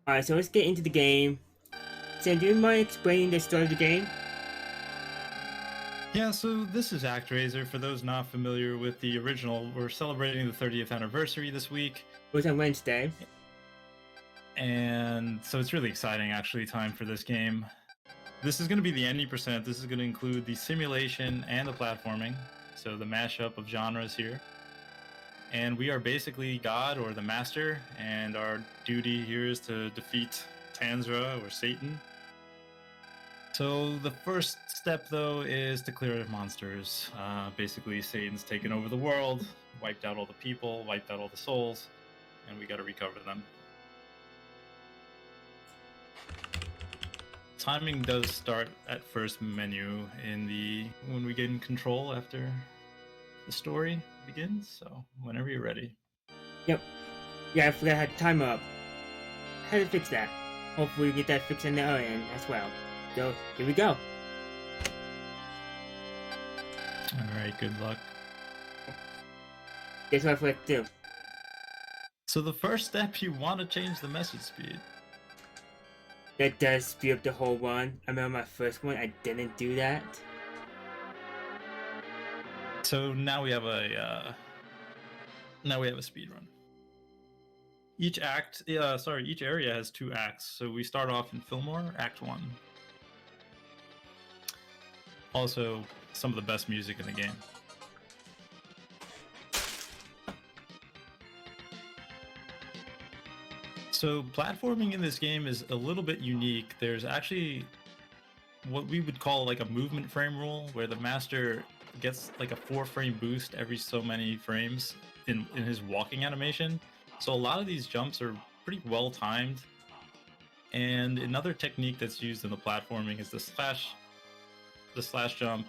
Alright, so let's get into the game. Sam, do you mind explaining the story of the game? Yeah, so this is Actraiser. For those not familiar with the original, we're celebrating the 30th anniversary this week. It was on Wednesday. And so it's really exciting, actually, time for this game. This is going to be the any percent. This is going to include the simulation and the platforming. So the mashup of genres here. And we are basically God or the Master, and our duty here is to defeat Tanzra or Satan. So the first step, though, is to clear monsters. Basically, Satan's taken over the world, wiped out all the people, wiped out all the souls, and we got to recover them. Timing does start at first menu when we get in control after the story begins. So whenever you're ready. Yep. Yeah, I forgot I had timer up. How to fix that? Hopefully we get that fixed on the other end as well. So, here we go. Alright, good luck. Guess what I forgot to do? So the first step, you want to change the message speed. That does speed up the whole run. I remember my first one, I didn't do that. So now we have a speed run. Each area has 2 acts. So we start off in Fillmore, Act 1. Also, some of the best music in the game. So platforming in this game is a little bit unique. There's actually what we would call like a movement frame rule, where the master gets like a 4-frame boost every so many frames in his walking animation. So a lot of these jumps are pretty well timed. And another technique that's used in the platforming is the slash jump,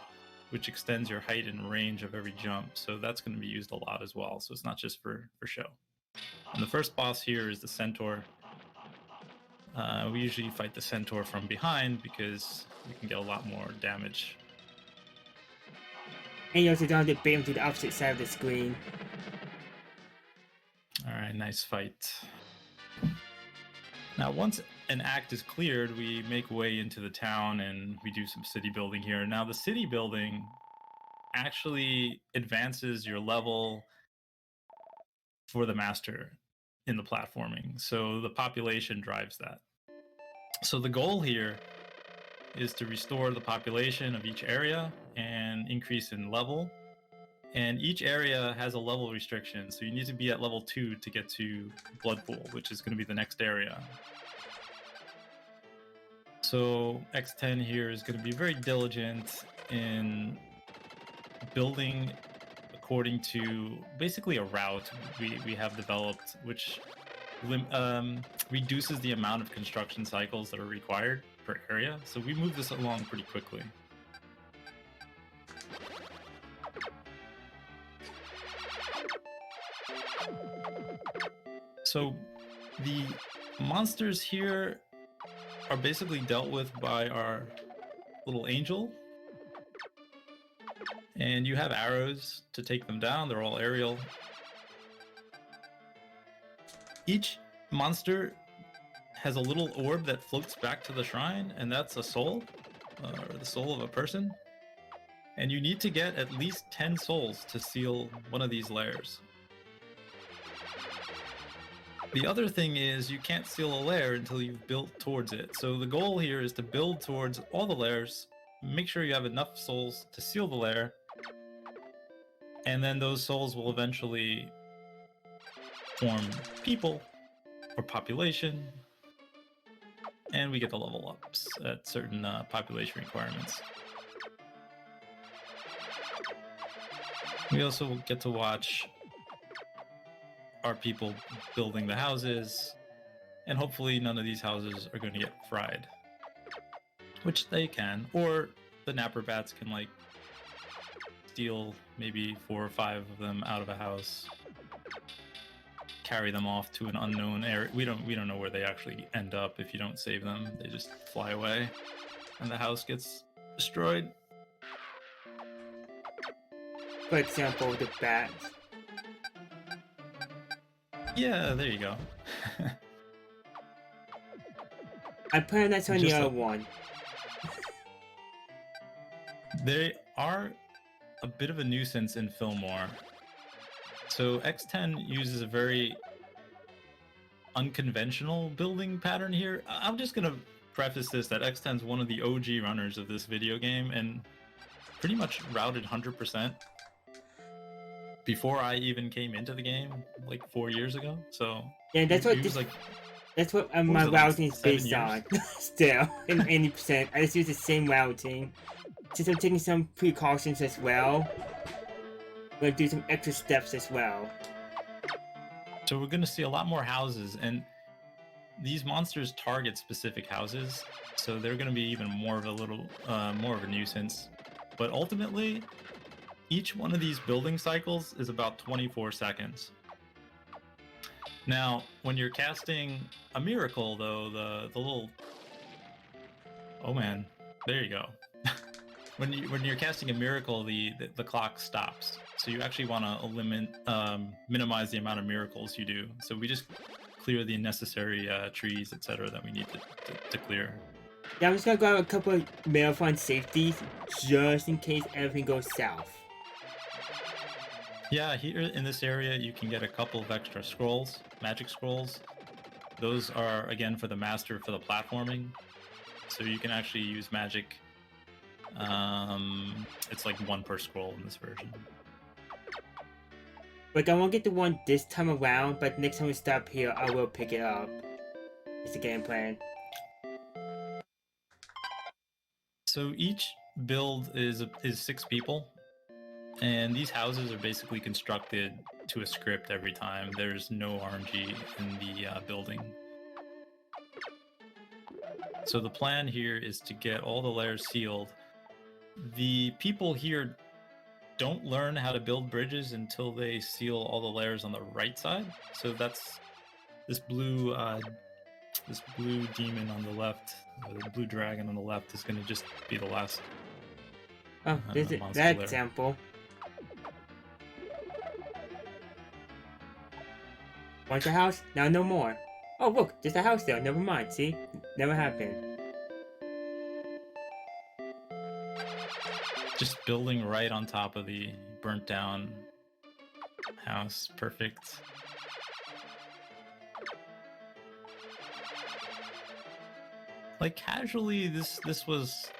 which extends your height and range of every jump. So that's going to be used a lot as well. So it's not just for show. And the first boss here is the Centaur. We usually fight the Centaur from behind because we can get a lot more damage. And you also don't have to bait him to the opposite side of the screen. Alright, nice fight. Now, once an act is cleared, we make way into the town and we do some city building here. Now, the city building actually advances your level for the master in the platforming. So the population drives that. So the goal here is to restore the population of each area and increase in level. And each area has a level restriction. So you need to be at level 2 to get to Bloodpool, which is going to be the next area. So X10 here is going to be very diligent in building according to basically a route we have developed, which reduces the amount of construction cycles that are required per area. So we move this along pretty quickly. So the monsters here are basically dealt with by our little angel. And you have arrows to take them down. They're all aerial. Each monster has a little orb that floats back to the shrine, and that's a soul, or the soul of a person. And you need to get at least 10 souls to seal one of these layers. The other thing is you can't seal a layer until you've built towards it. So the goal here is to build towards all the layers, make sure you have enough souls to seal the layer, and then those souls will eventually form people or population, and we get the level ups at certain population requirements. We also get to watch our people building the houses, and hopefully none of these houses are going to get fried, which they can, or the napper bats can like steal maybe 4 or 5 of them out of a house, carry them off to an unknown area. We don't know where they actually end up if you don't save them. They just fly away and the house gets destroyed. For example, the bats. Yeah, there you go. I plan on the Just other like one. they are a bit of a nuisance in Fillmore. So X10 uses a very unconventional building pattern here. I'm just gonna preface this that X10 is one of the OG runners of this video game and pretty much routed 100% before I even came into the game like 4 years ago. So Yeah, he was like, that's what what my was it, like routing is 7 based years? on. Still, in 80%, I just use the same routing. Since I'm taking some precautions as well, I'm gonna do some extra steps as well. So we're gonna see a lot more houses, and these monsters target specific houses, so they're gonna be even more of a nuisance. But ultimately, each one of these building cycles is about 24 seconds. Now, when you're casting a miracle, though, the little... Oh man, there you go. when you're casting a miracle, the clock stops. So you actually want to minimize the amount of miracles you do. So we just clear the necessary trees, etc., that we need to clear. Yeah, I'm just gonna grab a couple of marathon safeties just in case everything goes south. Yeah, here in this area, you can get a couple of extra scrolls, magic scrolls. Those are, again, for the master for the platforming. So you can actually use magic. It's like 1 per scroll in this version. Like, I won't get the one this time around, but next time we stop here, I will pick it up. It's the game plan. So each build is 6 people. And these houses are basically constructed to a script every time. There's no RNG in the building. So the plan here is to get all the layers sealed. The people here don't learn how to build bridges until they seal all the layers on the right side. So that's this blue demon on the left, or the blue dragon on the left, is going to just be the last. Oh, there's that example. Want a house? Now no more. Oh look, there's a house there. Never mind. See, never happened. Just building right on top of the burnt down house. Perfect. Like, casually, this was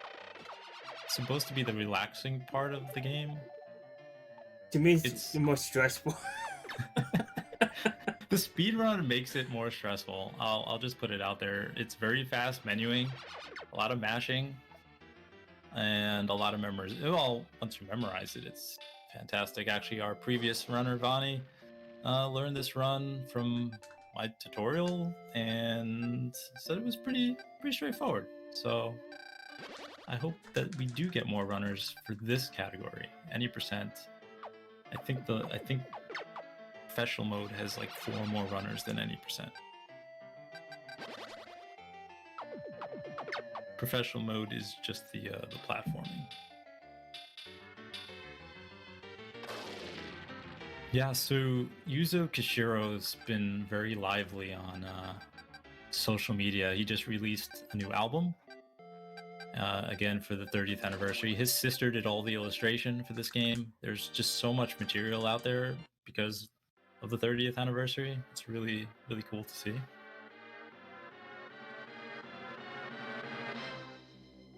supposed to be the relaxing part of the game. To me, it's the most stressful. The speedrun makes it more stressful. I'll just put it out there. It's very fast menuing, a lot of mashing, and a lot of memories. Well, once you memorize it, it's fantastic. Actually, our previous runner, Vani, learned this run from my tutorial and said it was pretty straightforward. So I hope that we do get more runners for this category. Any percent. I think professional mode has like 4 more runners than any percent. Professional mode is just the platforming. Yeah, so Yuzo Kishiro's been very lively on social media. He just released a new album, again for the 30th anniversary. His sister did all the illustration for this game. There's just so much material out there because of the 30th anniversary. It's really, really cool to see.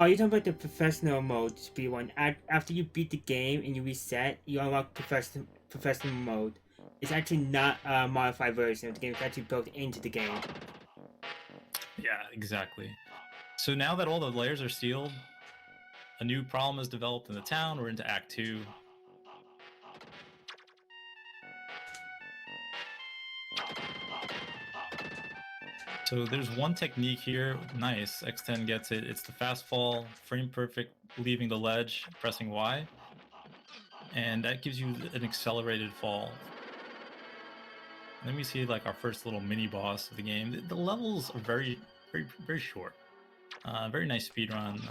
Oh, you're talking about the professional mode speed one. After you beat the game and you reset, you unlock professional mode. It's actually not a modified version of the game. It's actually built into the game. Yeah, exactly. So now that all the layers are sealed, a new problem is developed in the town. We're into Act 2. So there's one technique here. Nice, X10 gets it. It's the fast fall, frame perfect, leaving the ledge, pressing Y. And that gives you an accelerated fall. And then we see like our first little mini boss of the game. The levels are very, very, very short. Very nice speedrun.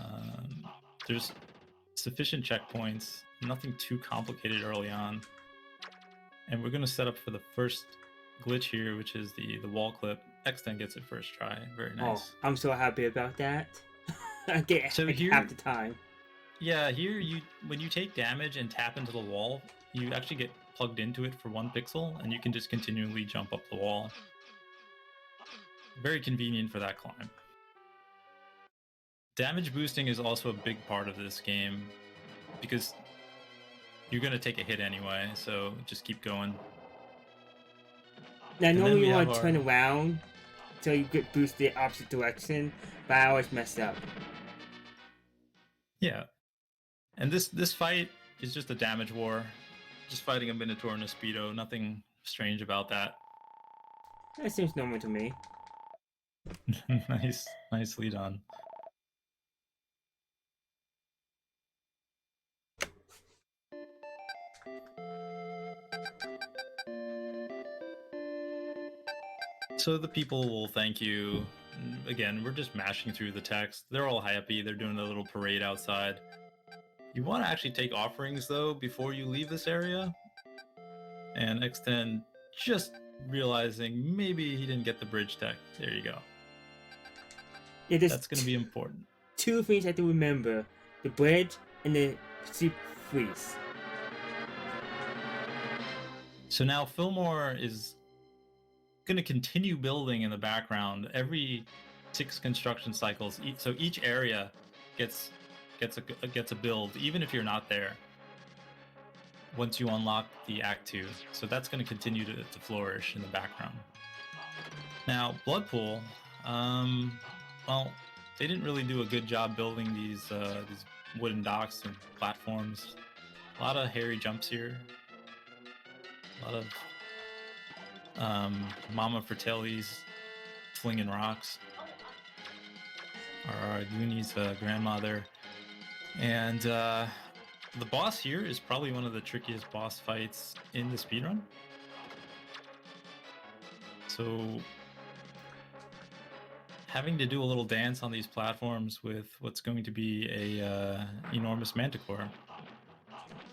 There's sufficient checkpoints, nothing too complicated early on. And we're going to set up for the first glitch here, which is the wall clip. X10 gets it first try. Very Oh, nice. I'm so happy about that. I get So like here- half the time. Yeah, here when you take damage and tap into the wall, you actually get plugged into it for 1 pixel, and you can just continually jump up the wall. Very convenient for that climb. Damage boosting is also a big part of this game because you're going to take a hit anyway, so just keep going. Now, And then normally we you have want to our- turn around so you get boosted opposite direction, but I always mess up. Yeah. And this fight is just a damage war. Just fighting a Minotaur and a Speedo. Nothing strange about that. That seems normal to me. Nicely done. So the people will thank you. Again, we're just mashing through the text. They're all happy. They're doing a little parade outside. You want to actually take offerings, though, before you leave this area. And X10 just realizing maybe he didn't get the bridge tech. There you go. Yeah, there's That's going to be important. 2 things I have to remember: the bridge and the soup freeze. So now Fillmore is going to continue building in the background every 6 construction cycles. So each area gets a build, even if you're not there. Once you unlock the Act 2, so that's going to continue to flourish in the background. Now, Bloodpool, well, they didn't really do a good job building these wooden docks and platforms. A lot of hairy jumps here. A lot of Mama Fratelli's flinging rocks. Our Goonies grandmother. And the boss here is probably one of the trickiest boss fights in the speedrun. So having to do a little dance on these platforms with what's going to be a enormous manticore.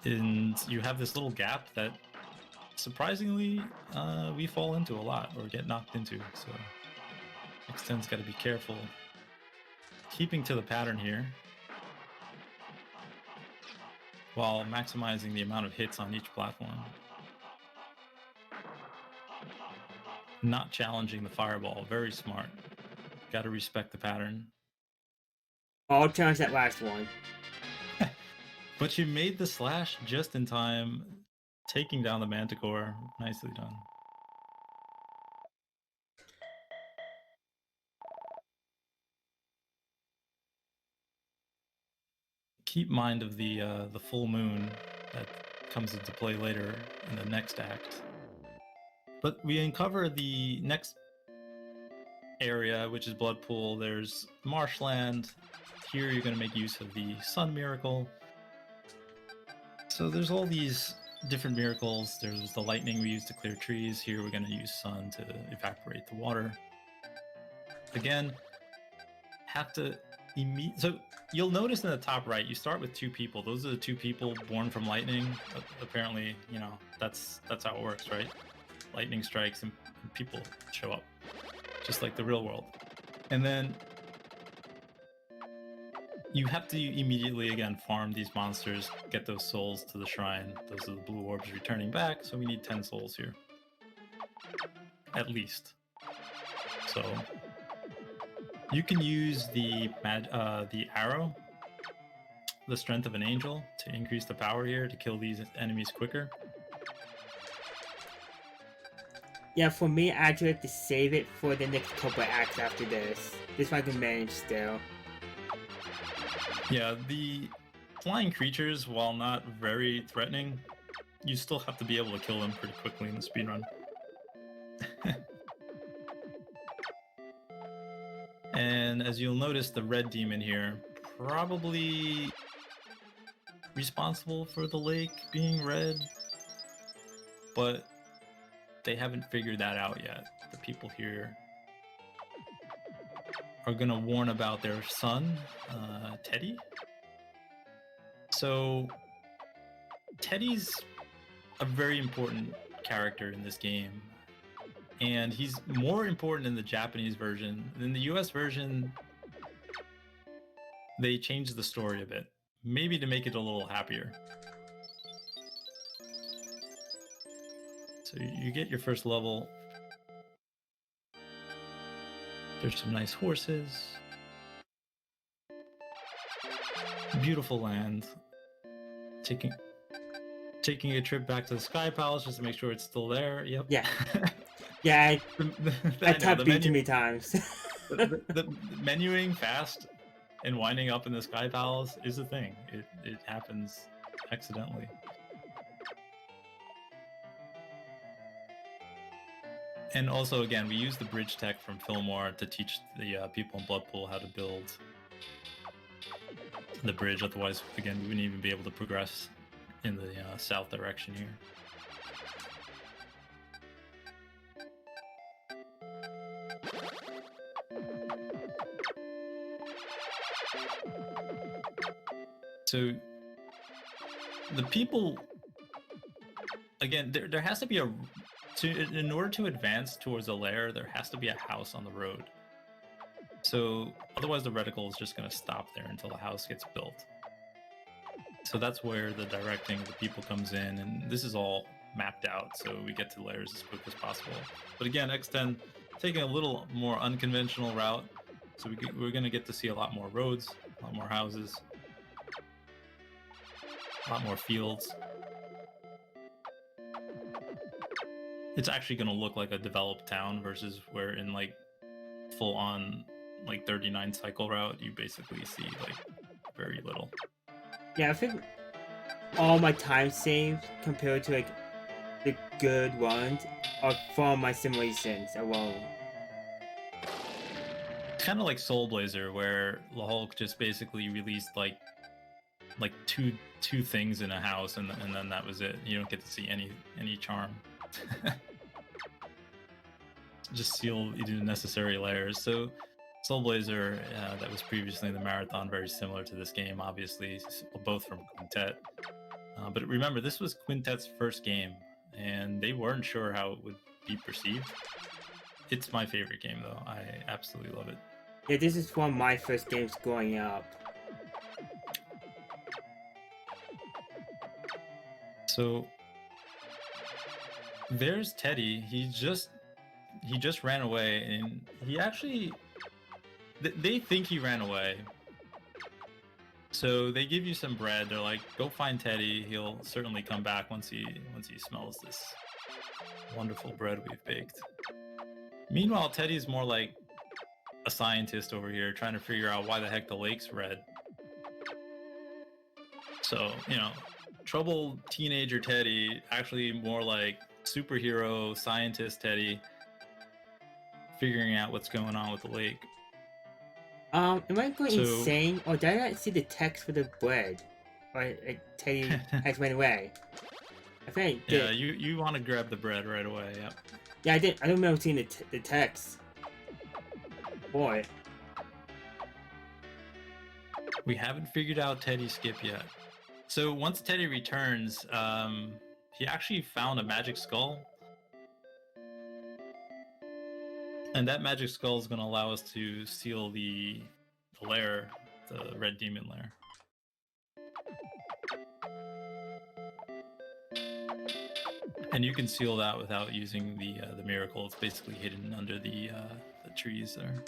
And you have this little gap that surprisingly we fall into a lot or get knocked into. So X10's got to be careful. Keeping to the pattern here, while maximizing the amount of hits on each platform. Not challenging the fireball, very smart. Got to respect the pattern. I'll challenge that last one. But you made the slash just in time, taking down the manticore. Nicely done. Keep mind of the full moon that comes into play later in the next act. But we uncover the next area, which is Bloodpool. There's marshland. Here you're going to make use of the sun miracle. So there's all these different miracles. There's the lightning we use to clear trees. Here we're going to use sun to evaporate the water. Again, have to so you'll notice in the top right, you start with 2 people. Those are the 2 people born from lightning. Apparently, you know, that's how it works, right? Lightning strikes and people show up, just like the real world. And then you have to immediately, again, farm these monsters, get those souls to the shrine. Those are the blue orbs returning back, so we need 10 souls here. At least. So you can use the arrow, the strength of an angel, to increase the power here to kill these enemies quicker. Yeah, for me, I actually have to save it for the next couple of acts after this. This one I can manage still. Yeah, the flying creatures, while not very threatening, you still have to be able to kill them pretty quickly in the speedrun. And as you'll notice, the red demon here, probably responsible for the lake being red, but they haven't figured that out yet. The people here are going to warn about their son, Teddy. So Teddy's a very important character in this game. and he's more important in the Japanese version. In the US version, they changed the story a bit, maybe to make it a little happier. So you get your first level. There's some nice horses. Beautiful land. Taking a trip back to the Sky Palace just to make sure it's still there. Yep. Yeah. Yeah, I tapped B too many times. the menuing fast and winding up in the Sky Palace is a thing. It happens accidentally. And also, again, we use the bridge tech from Fillmore to teach the people in Bloodpool how to build the bridge. Otherwise, again, we wouldn't even be able to progress in the south direction here. So the people, again, there has to be in order to advance towards a lair, there has to be a house on the road. So otherwise the reticle is just going to stop there until the house gets built. So that's where the directing of the people comes in, and this is all mapped out so we get to lairs as quick as possible. But again, X10 taking a little more unconventional route, so we're going to get to see a lot more roads, a lot more houses, a lot more fields. It's actually going to look like a developed town versus where in like full on like 39 cycle route you basically see like very little. Yeah, I think all my time saved compared to like the good ones are from my simulations alone. Kind of like Soul Blazer, where the Hulk just basically released like two things in a house, and then that was it. You don't get to see any charm. Just seal the necessary layers. So Soul Blazer, that was previously in the Marathon, very similar to this game, obviously, both from Quintet. But remember, this was Quintet's first game, and they weren't sure how it would be perceived. It's my favorite game, though. I absolutely love it. Yeah, this is one of my first games growing up. So there's Teddy. He just ran away, and he actually they think he ran away. So they give you some bread. They're like, go find Teddy. He'll certainly come back once he smells this wonderful bread we've baked. Meanwhile, Teddy's more like a scientist over here trying to figure out why the heck the lake's red. So, troubled teenager Teddy, actually more like superhero scientist Teddy, figuring out what's going on with the lake. Am I going insane, or did I not see the text for the bread? Or Teddy has went away? I think I did. Yeah, you want to grab the bread right away, yep. Yeah, I did. I don't remember seeing the text. Boy. We haven't figured out Teddy's skip yet. So once Teddy returns, he actually found a magic skull. And that magic skull is going to allow us to seal the lair, the red demon lair. And you can seal that without using the miracle. It's basically hidden under the trees there.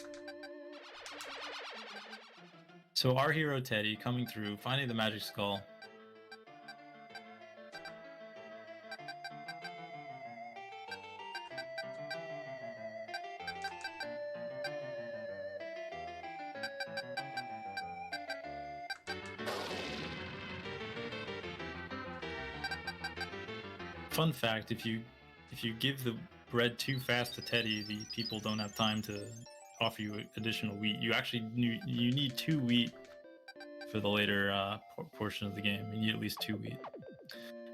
So our hero Teddy coming through, finding the magic skull. Fun fact, if you give the bread too fast to Teddy, the people don't have time to offer you additional wheat. You actually you need 2 wheat for the later portion of the game. You need at least 2 wheat.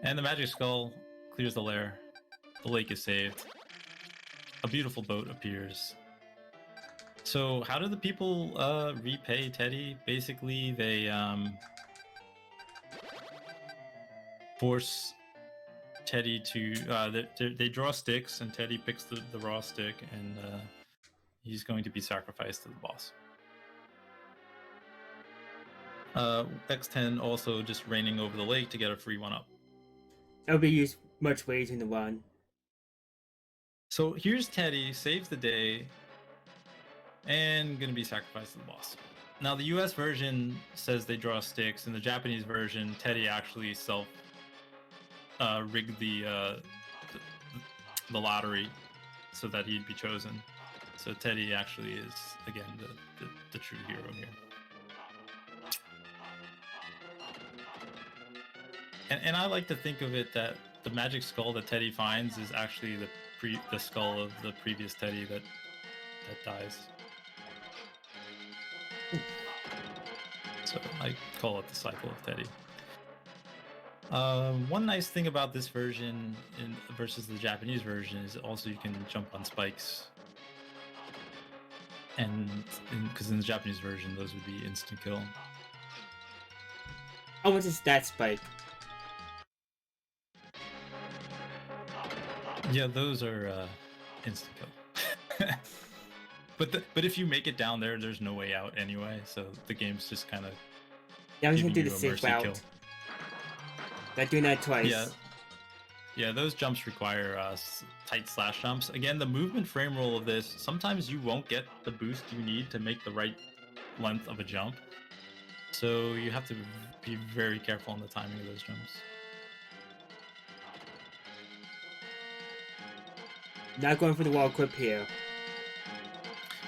And the magic skull clears the lair. The lake is saved. A beautiful boat appears. So how do the people repay Teddy? Basically, they force Teddy to they draw sticks, and Teddy picks the raw stick, and he's going to be sacrificed to the boss. X10 also just raining over the lake to get a free 1-up. It'll be used much later in the run. So here's Teddy, saves the day, and gonna be sacrificed to the boss. Now the US version says they draw sticks. In the Japanese version, Teddy actually rigged the lottery so that he'd be chosen. So Teddy actually is, again, the true hero here. And I like to think of it that the magic skull that Teddy finds is actually the skull of the previous Teddy that dies. So I call it the cycle of Teddy. One nice thing about this version versus the Japanese version is also you can jump on spikes. And because in the Japanese version, those would be instant kill. Oh, what's a stat spike? Yeah, those are instant kill. But if you make it down there, there's no way out anyway. So the game's just kind of Yeah, I'm just gonna do the safe route. Kill. Not doing that twice. Yeah, those jumps require tight slash jumps. Again, the movement frame rule of this, sometimes you won't get the boost you need to make the right length of a jump. So you have to be very careful on the timing of those jumps. Not going for the wall equip here.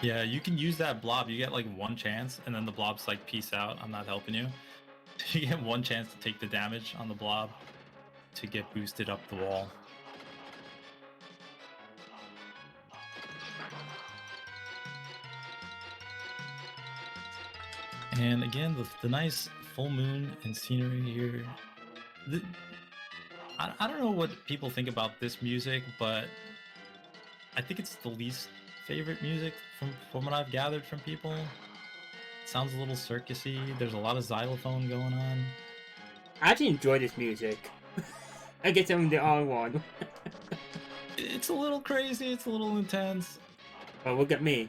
Yeah, you can use that blob. You get like one chance, and then the blob's like, peace out, I'm not helping you. You get one chance to take the damage on the blob to get boosted up the wall. And again, the nice full moon and scenery here. I don't know what people think about this music, but I think it's the least favorite music from what I've gathered from people. It sounds a little circusy. There's a lot of xylophone going on. I actually enjoy this music. I guess I'm the only one. It's a little crazy. It's a little intense. Oh, look at me.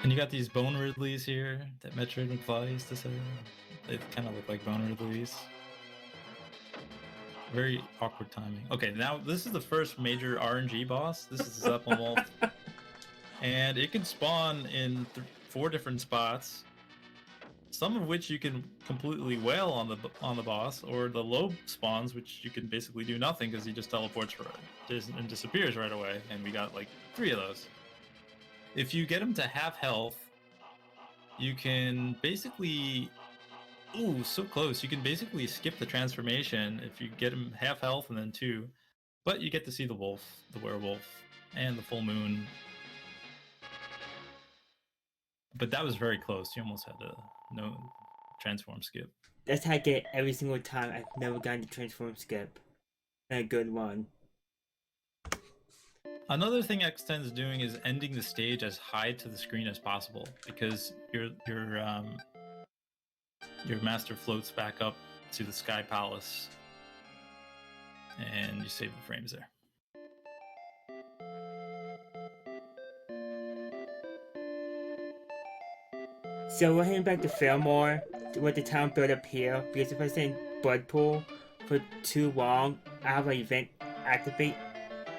And you got these bone Ridleys here that Metroid McFly used to say. They kind of look like bone Ridleys. Very awkward timing. Okay, now this is the first major RNG boss. This is Zeppelin and it can spawn in 4 different spots. Some of which you can completely wail on the boss, or the low spawns, which you can basically do nothing because he just teleports and disappears right away. And we got like 3 of those. If you get him to half health, you can basically... Ooh, so close. You can basically skip the transformation if you get him half health and then 2. But you get to see the wolf, the werewolf, and the full moon. But that was very close. You almost had a no transform skip. That's how I get every single time. I've never gotten the transform skip. And a good one. Another thing X10 is doing is ending the stage as high to the screen as possible, because your master floats back up to the Sky Palace, and you save the frames there. So we're heading back to Fillmore with the town built up here, because if I stay in Blood Pool for too long, I have an event activate,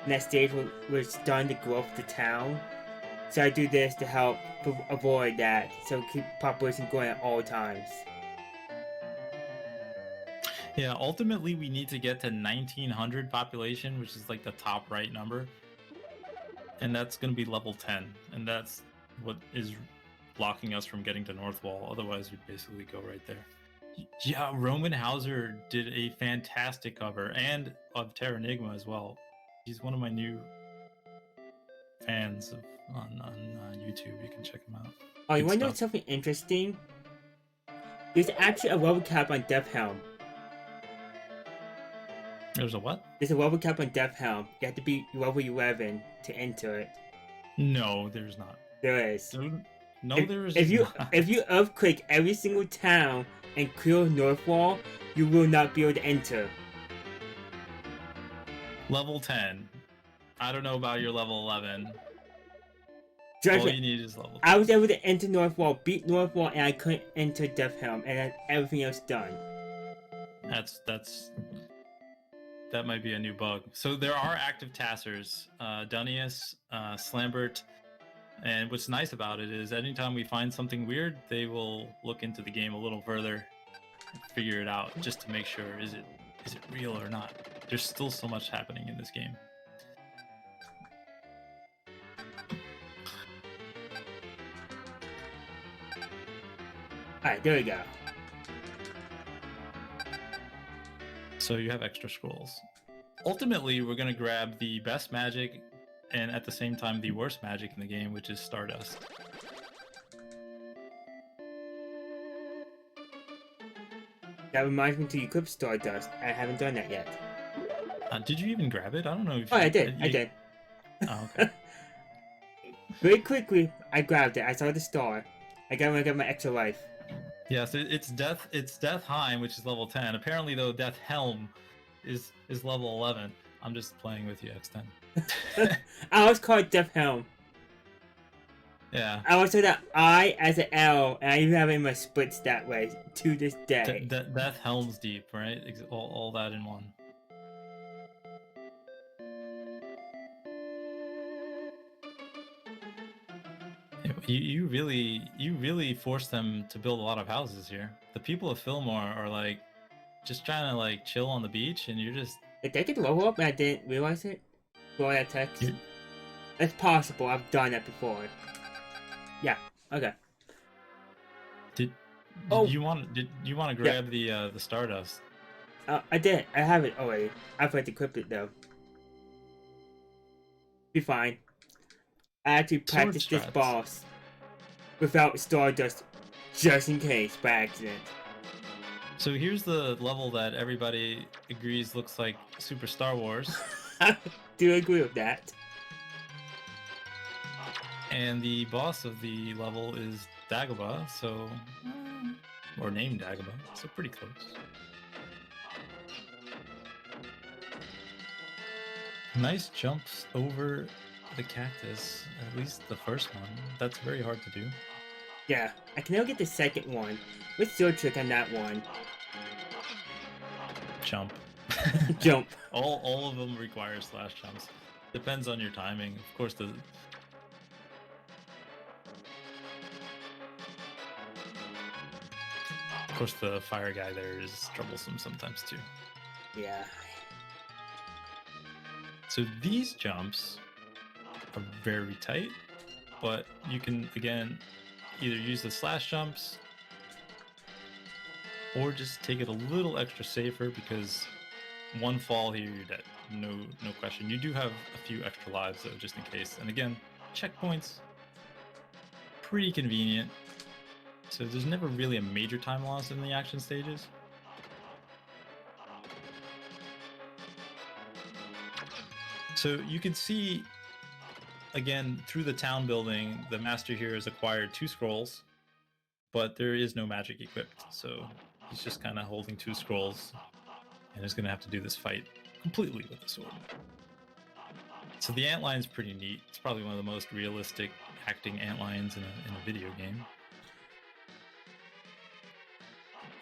and that stage will stun the growth of the town. So I do this to help avoid that, so keep population going at all times. Yeah, ultimately we need to get to 1900 population, which is like the top right number. And that's going to be level 10. And that's what is blocking us from getting to North Wall. Otherwise, we'd basically go right there. Yeah, Roman Hauser did a fantastic cover, and of Terranigma as well. He's one of my new fans on YouTube. You can check him out. Oh, you Good want to know stuff. something interesting? There's actually a level cap on Death Helm. There's a what? There's a level cap on Death Helm. You have to be level 11 to enter it. No, there's not. There is. No, there is If you not. if you earthquake every single town and clear North Wall, you will not be able to enter. Level 10. I don't know about your level 11. Just All you need is level 10. I was able to enter North Wall, beat North Wall, and I couldn't enter Death Helm, and then everything else done. That might be a new bug. So there are active tassers, Dunnius, Slambert, and what's nice about it is anytime we find something weird, they will look into the game a little further, and figure it out, just to make sure is it real or not. There's still so much happening in this game. Alright, there we go. So you have extra scrolls. Ultimately, we're going to grab the best magic and at the same time the worst magic in the game, which is Stardust. That reminds me to equip Stardust. I haven't done that yet. Did you even grab it? I don't know if Oh, you, I did. I did. Oh, okay. Very quickly, I grabbed it. I saw the star. I got my extra life. Yeah, so it's Deathheim, which is level 10. Apparently, though, Death Helm is level 11. I'm just playing with you, X10. I always call it Death Helm. Yeah. I always say that I as an L, and I even have it in my splits that way to this day. Death Helm's deep, right? All that in one. You really forced them to build a lot of houses here. The people of Fillmore are like just trying to like chill on the beach, and you're just. Did they get level up and I didn't realize it? For all that text? It's possible. I've done that before. Yeah. Okay. Did you want to grab the Stardust? I did. I have it already. I've already equipped it though. Be fine. I actually practiced this boss without Stardust, just in case by accident. So here's the level that everybody agrees looks like Super Star Wars. I do agree with that. And the boss of the level is Dagobah, so or named Dagobah, so pretty close. Nice jumps over the cactus, at least the first one. That's very hard to do. Yeah, I can never get the second one. What's your trick on that one? Jump. Jump. All of them require slash jumps. Depends on your timing. Of course, the fire guy there is troublesome sometimes too. Yeah. So these jumps are very tight, but you can again either use the slash jumps or just take it a little extra safer, because one fall here you're dead. No question. You do have a few extra lives though, just in case. And again, checkpoints, pretty convenient. So there's never really a major time loss in the action stages. So you can see, again, through the town building, the master here has acquired 2 scrolls, but there is no magic equipped. So he's just kind of holding 2 scrolls and is going to have to do this fight completely with the sword. So the antlion is pretty neat. It's probably one of the most realistic acting antlions in a video game.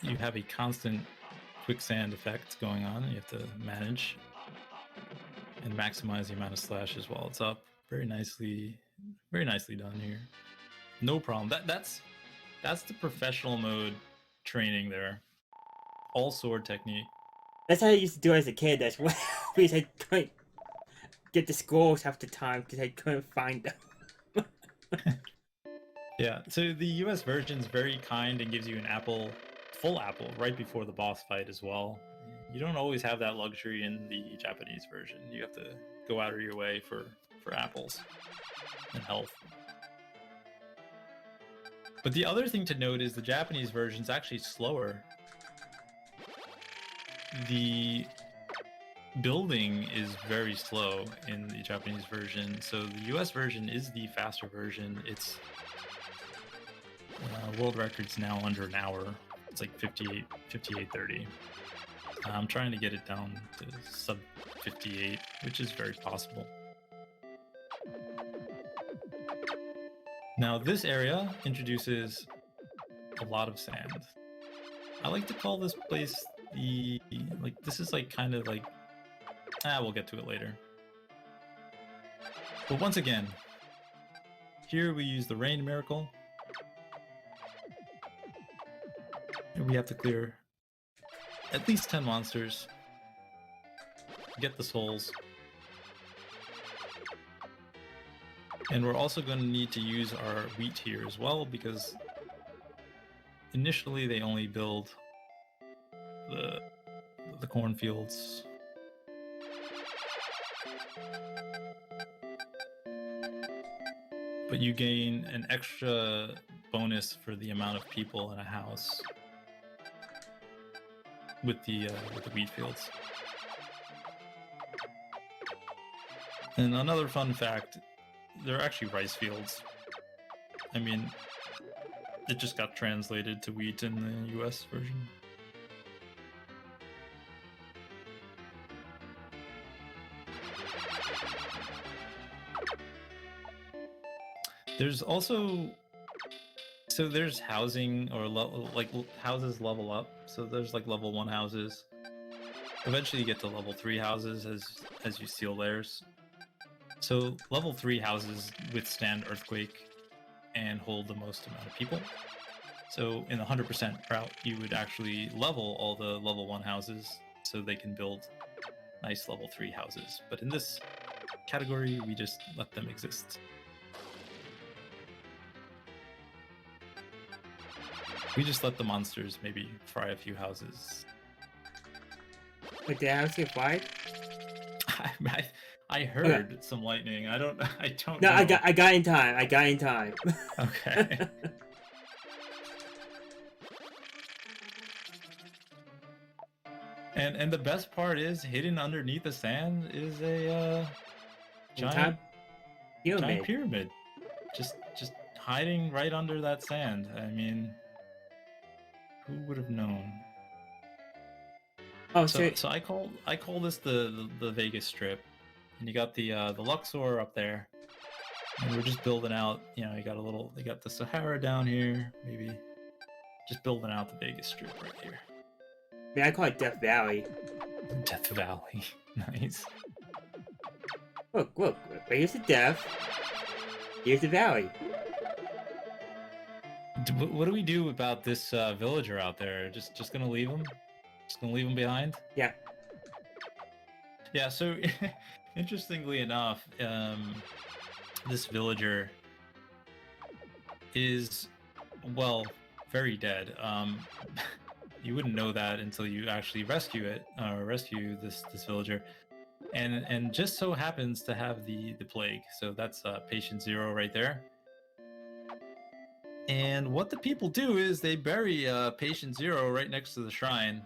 You have a constant quicksand effect going on. You have to manage and maximize the amount of slashes while it's up. Very nicely done here. No problem. That's the professional mode training there. All sword technique. That's how I used to do as a kid as well. Because I couldn't get the scrolls half the time because I couldn't find them. Yeah, so the US version is very kind and gives you an full apple right before the boss fight as well. You don't always have that luxury in the Japanese version. You have to go out of your way for apples and health. But the other thing to note is the Japanese version is actually slower. The building is very slow in the Japanese version, so the US version is the faster version. It's world record's now under an hour It's like 58, 5830. I'm trying to get it down to sub 58, which is very possible. Now this area introduces a lot of sand. I like to call this place this is like kind of like, we'll get to it later. But once again, here we use the rain miracle. And we have to clear at least 10 monsters, get the souls. And we're also going to need to use our wheat here as well, because initially they only build the cornfields. But you gain an extra bonus for the amount of people in a house with the wheat fields. And another fun fact, they're actually rice fields. I mean, it just got translated to wheat in the US version. There's also, so there's housing or houses level up. So there's like level 1 houses. Eventually you get to level 3 houses as you seal layers. So level 3 houses withstand earthquake and hold the most amount of people. So in the 100% route, you would actually level all the level 1 houses so they can build nice level 3 houses. But in this category, we just let them exist. We just let the monsters maybe fry a few houses. Wait, did the house get fired? I heard some lightning. I don't No, know. I got in time. I got in time. Okay. And the best part is, hidden underneath the sand is a giant pyramid. Just hiding right under that sand. I mean, who would have known? Oh, so I call this the Vegas Strip, and you got the Luxor up there, and we're just building out. You know, you got the Sahara down here, maybe just building out the Vegas Strip right here. Man, I call it Death Valley. Death Valley, nice. Look. Here's the death. Here's the valley. What do we do about this villager out there? Just gonna leave him? Just gonna leave him behind? Yeah. Yeah. So, interestingly enough, this villager is, well, very dead. You wouldn't know that until you actually rescue this villager, and just so happens to have the plague. So that's patient 0 right there. And what the people do is they bury patient 0 right next to the shrine.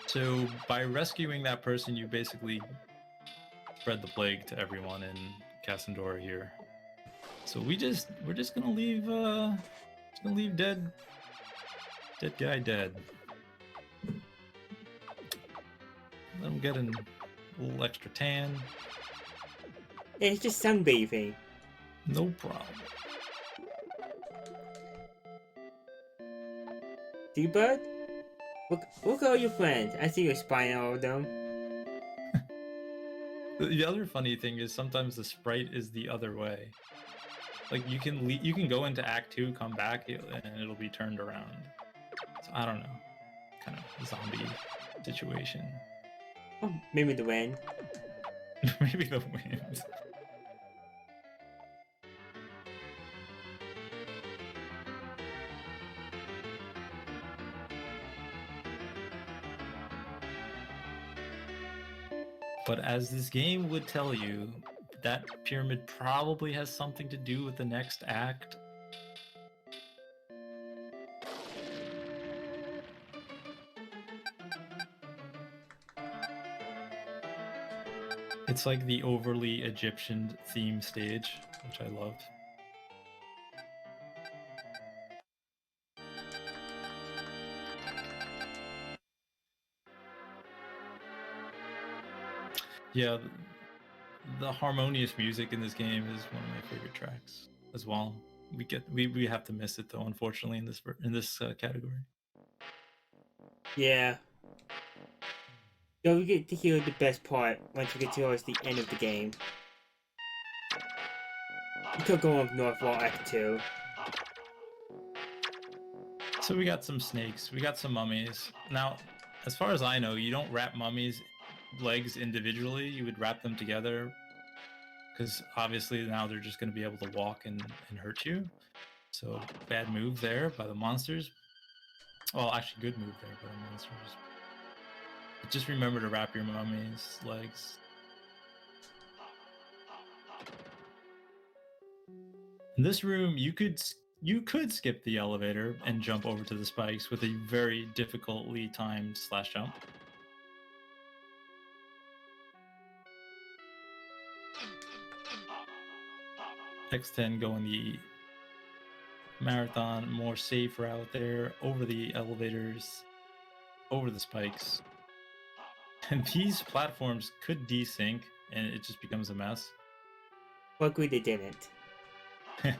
So by rescuing that person, you basically spread the plague to everyone in Cassandora here. So we're just gonna leave dead guy dead. Let him get a little extra tan. Yeah, it's just sunbathing. No problem. Seabird? Look at all your friends. I see you're spying on all of them. The other funny thing is sometimes the sprite is the other way. Like you can go into Act 2, come back, and it'll be turned around. So I don't know, kind of zombie situation. Oh, maybe the wind. Maybe the wind. But as this game would tell you, that pyramid probably has something to do with the next act. It's like the overly Egyptian theme stage, which I love. Yeah, the harmonious music in this game is one of my favorite tracks as well. We have to miss it though, unfortunately, in this category. Yeah. So we get to hear the best part once we get towards the end of the game. We could go on Northwall Act 2. So we got some snakes, we got some mummies. Now, as far as I know, you don't wrap mummies' legs individually. You would wrap them together because obviously now they're just going to be able to walk and hurt you. So bad move there by the monsters. Well, actually, good move there by the monsters. But just remember to wrap your mummy's legs. In this room, you could skip the elevator and jump over to the spikes with a very difficultly timed slash jump. X10 going the marathon, more safe route there, over the elevators, over the spikes. And these platforms could desync and it just becomes a mess. Luckily they didn't. Yeah,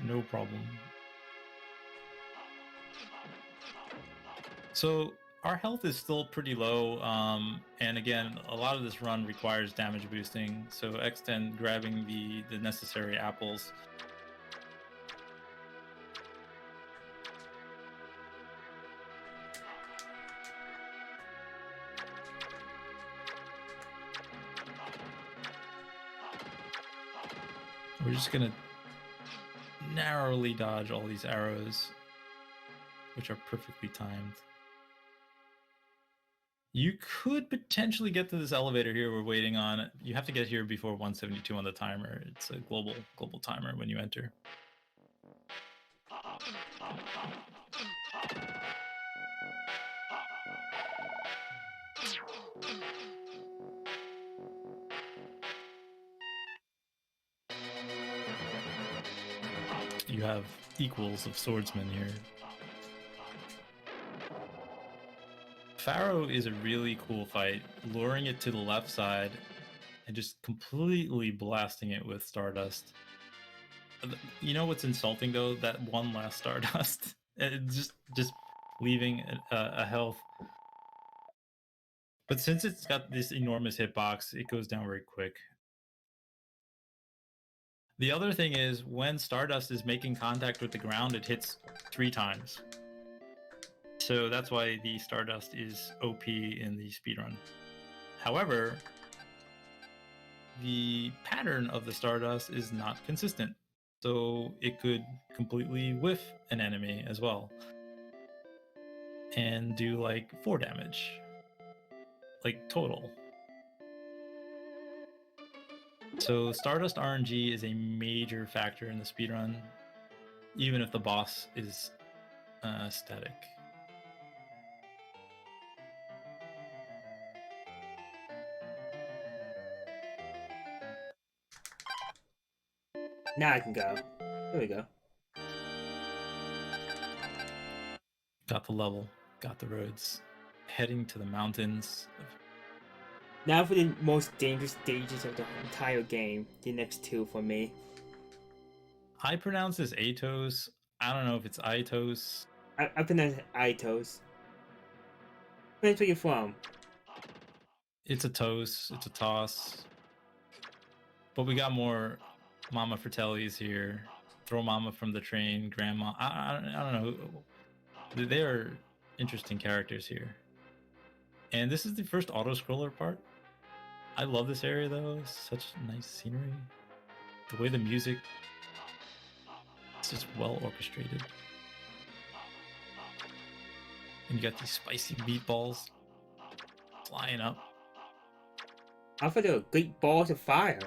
no problem. So our health is still pretty low, and again, a lot of this run requires damage boosting. So X10 grabbing the necessary apples. We're just gonna narrowly dodge all these arrows, which are perfectly timed. You could potentially get to this elevator here we're waiting on. You have to get here before 172 on the timer. It's a global timer when you enter. You have equals of swordsmen here. Pharaoh is a really cool fight, luring it to the left side and just completely blasting it with Stardust. You know what's insulting though? That one last Stardust. Just leaving a health. But since it's got this enormous hitbox, it goes down very quick. The other thing is when Stardust is making contact with the ground, it hits 3 times. So that's why the Stardust is OP in the speedrun. However, the pattern of the Stardust is not consistent. So it could completely whiff an enemy as well. And do like 4 damage. Like total. So Stardust RNG is a major factor in the speedrun, even if the boss is static. Now I can go. There we go. Got the level, got the roads, heading to the mountains. Now for the most dangerous stages of the entire game. The next 2 for me. I pronounce this Atos. I don't know if it's Itos. I pronounce it Itos. Depends where you're from. It's a toast. It's a toss. But we got more Mama Fratellis here. Throw Mama from the train. Grandma. I don't know. They are interesting characters here. And this is the first auto-scroller part. I love this area though. It's such nice scenery. The way the music is just well orchestrated. And you got these spicy meatballs flying up. I thought they were great balls of fire.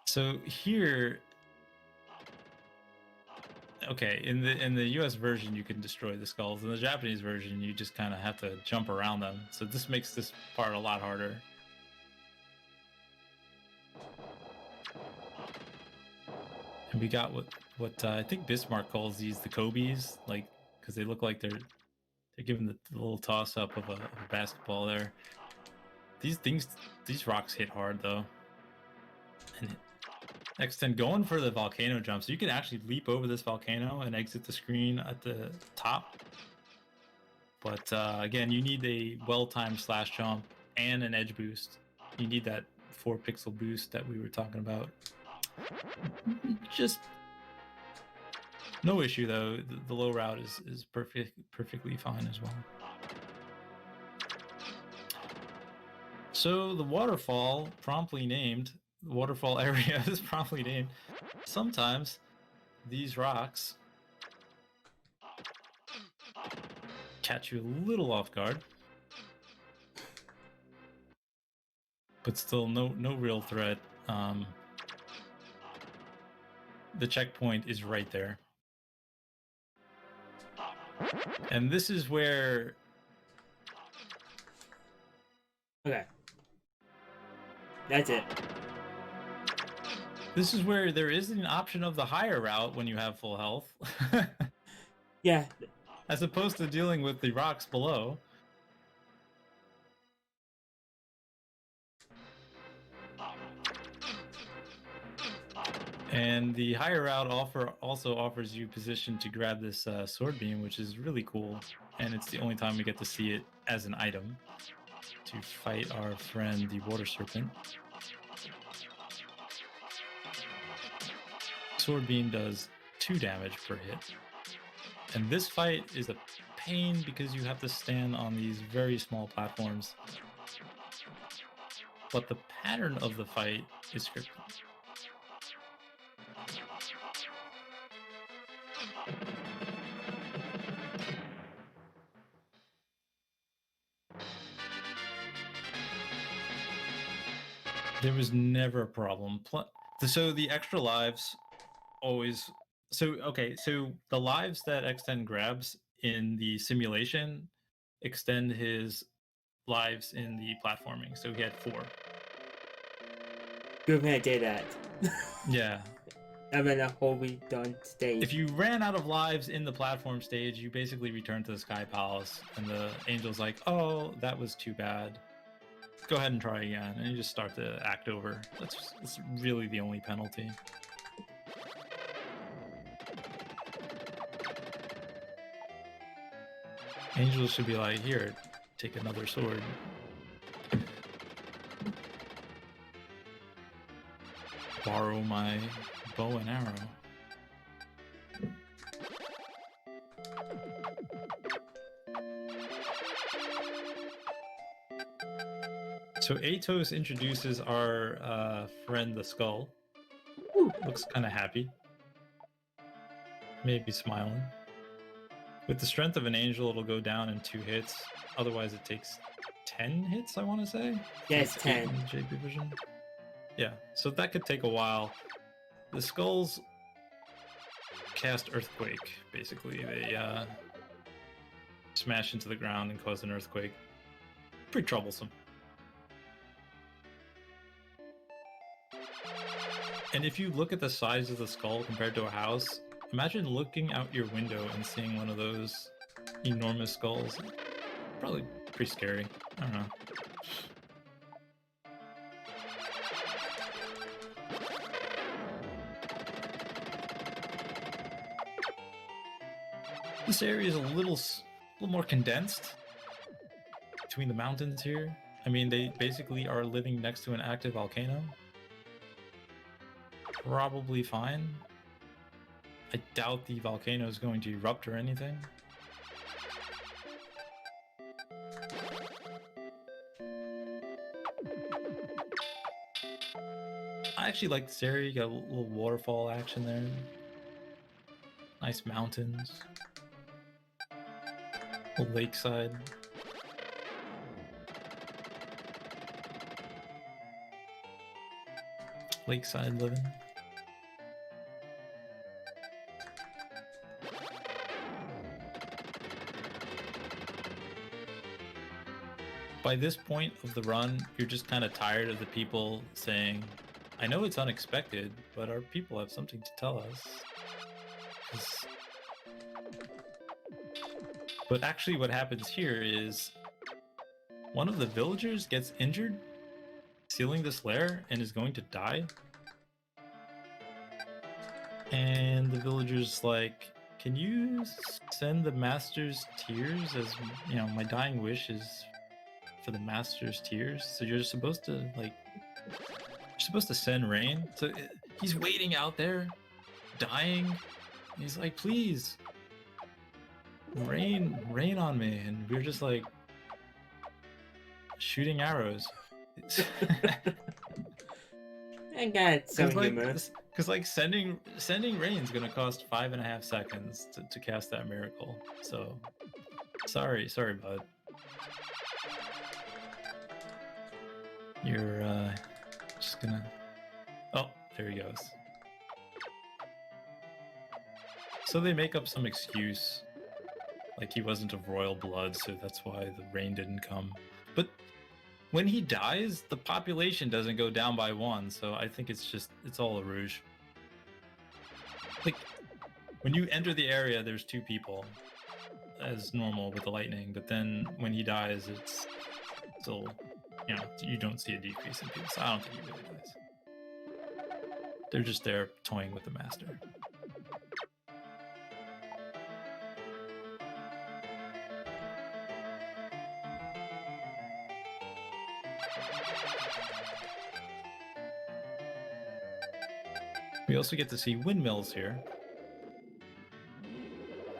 So here, okay, in the US version you can destroy the skulls. In the Japanese version you just kind of have to jump around them. So this makes this part a lot harder. And we got what I think Bismarck calls these the Kobe's, like, because they look like they're giving the little toss up of a basketball there. These rocks hit hard though. And X10 going for the volcano jump, so you can actually leap over this volcano and exit the screen at the top. But again, you need a well-timed slash jump and an edge boost. You need that 4-pixel boost that we were talking about. Just no issue though. The low route is perfectly fine as well. So the waterfall promptly named. The waterfall area is promptly named. Sometimes these rocks catch you a little off guard, but still no real threat. The checkpoint is right there, and this is where Okay. That's it. This is where there is an option of the higher route when you have full health. Yeah. As opposed to dealing with the rocks below. And the higher route also offers you position to grab this sword beam, which is really cool. And it's the only time we get to see it as an item to fight our friend, the water serpent. Sword beam does 2 damage per hit. And this fight is a pain because you have to stand on these very small platforms. But the pattern of the fight is scripted. There was never a problem. So the extra lives always... So the lives that X10 grabs in the simulation extend his lives in the platforming. So he had 4. Good man did that. Yeah. I'm in a whole redone stage. If you ran out of lives in the platform stage, you basically return to the Sky Palace, and the angel's like, oh, that was too bad. Go ahead and try again, and you just start the act over. That's really the only penalty. Angels should be like, here, take another sword. Borrow my bow and arrow. So Atos introduces our friend the Skull. Looks kind of happy. Maybe smiling. With the strength of an angel, it'll go down in 2 hits. Otherwise, it takes 10 hits, I want to say? Yes, 10. JP version. Yeah, so that could take a while. The Skulls cast Earthquake, basically. They smash into the ground and cause an earthquake. Pretty troublesome. And if you look at the size of the skull compared to a house, imagine looking out your window and seeing one of those enormous skulls. Probably pretty scary. I don't know. This area is a little more condensed between the mountains here. I mean, they basically are living next to an active volcano. Probably fine. I doubt the volcano is going to erupt or anything. I actually like this area. You got a little waterfall action there. Nice mountains. A lakeside. Lakeside living. By this point of the run, you're just kind of tired of the people saying, I know it's unexpected, but our people have something to tell us. 'Cause- But actually what happens here is one of the villagers gets injured sealing this lair and is going to die. And the villager's like, can you send the master's tears as, you know, my dying wish is for the master's tears. So you're supposed to send rain. So he's waiting out there, dying. He's like, please, rain on me. And we're just like shooting arrows. I got some humor. Because like sending rain's gonna cost 5.5 seconds to cast that miracle. So sorry, bud. You're just gonna. Oh, there he goes. So they make up some excuse, like he wasn't of royal blood, so that's why the rain didn't come. But when he dies, the population doesn't go down by 1, so I think it's all a rouge. Like, when you enter the area, there's 2 people, as normal with the lightning, but then when he dies, it's still, you know, you don't see a decrease in people, so I don't think he really dies. They're just there toying with the master. We also get to see windmills here.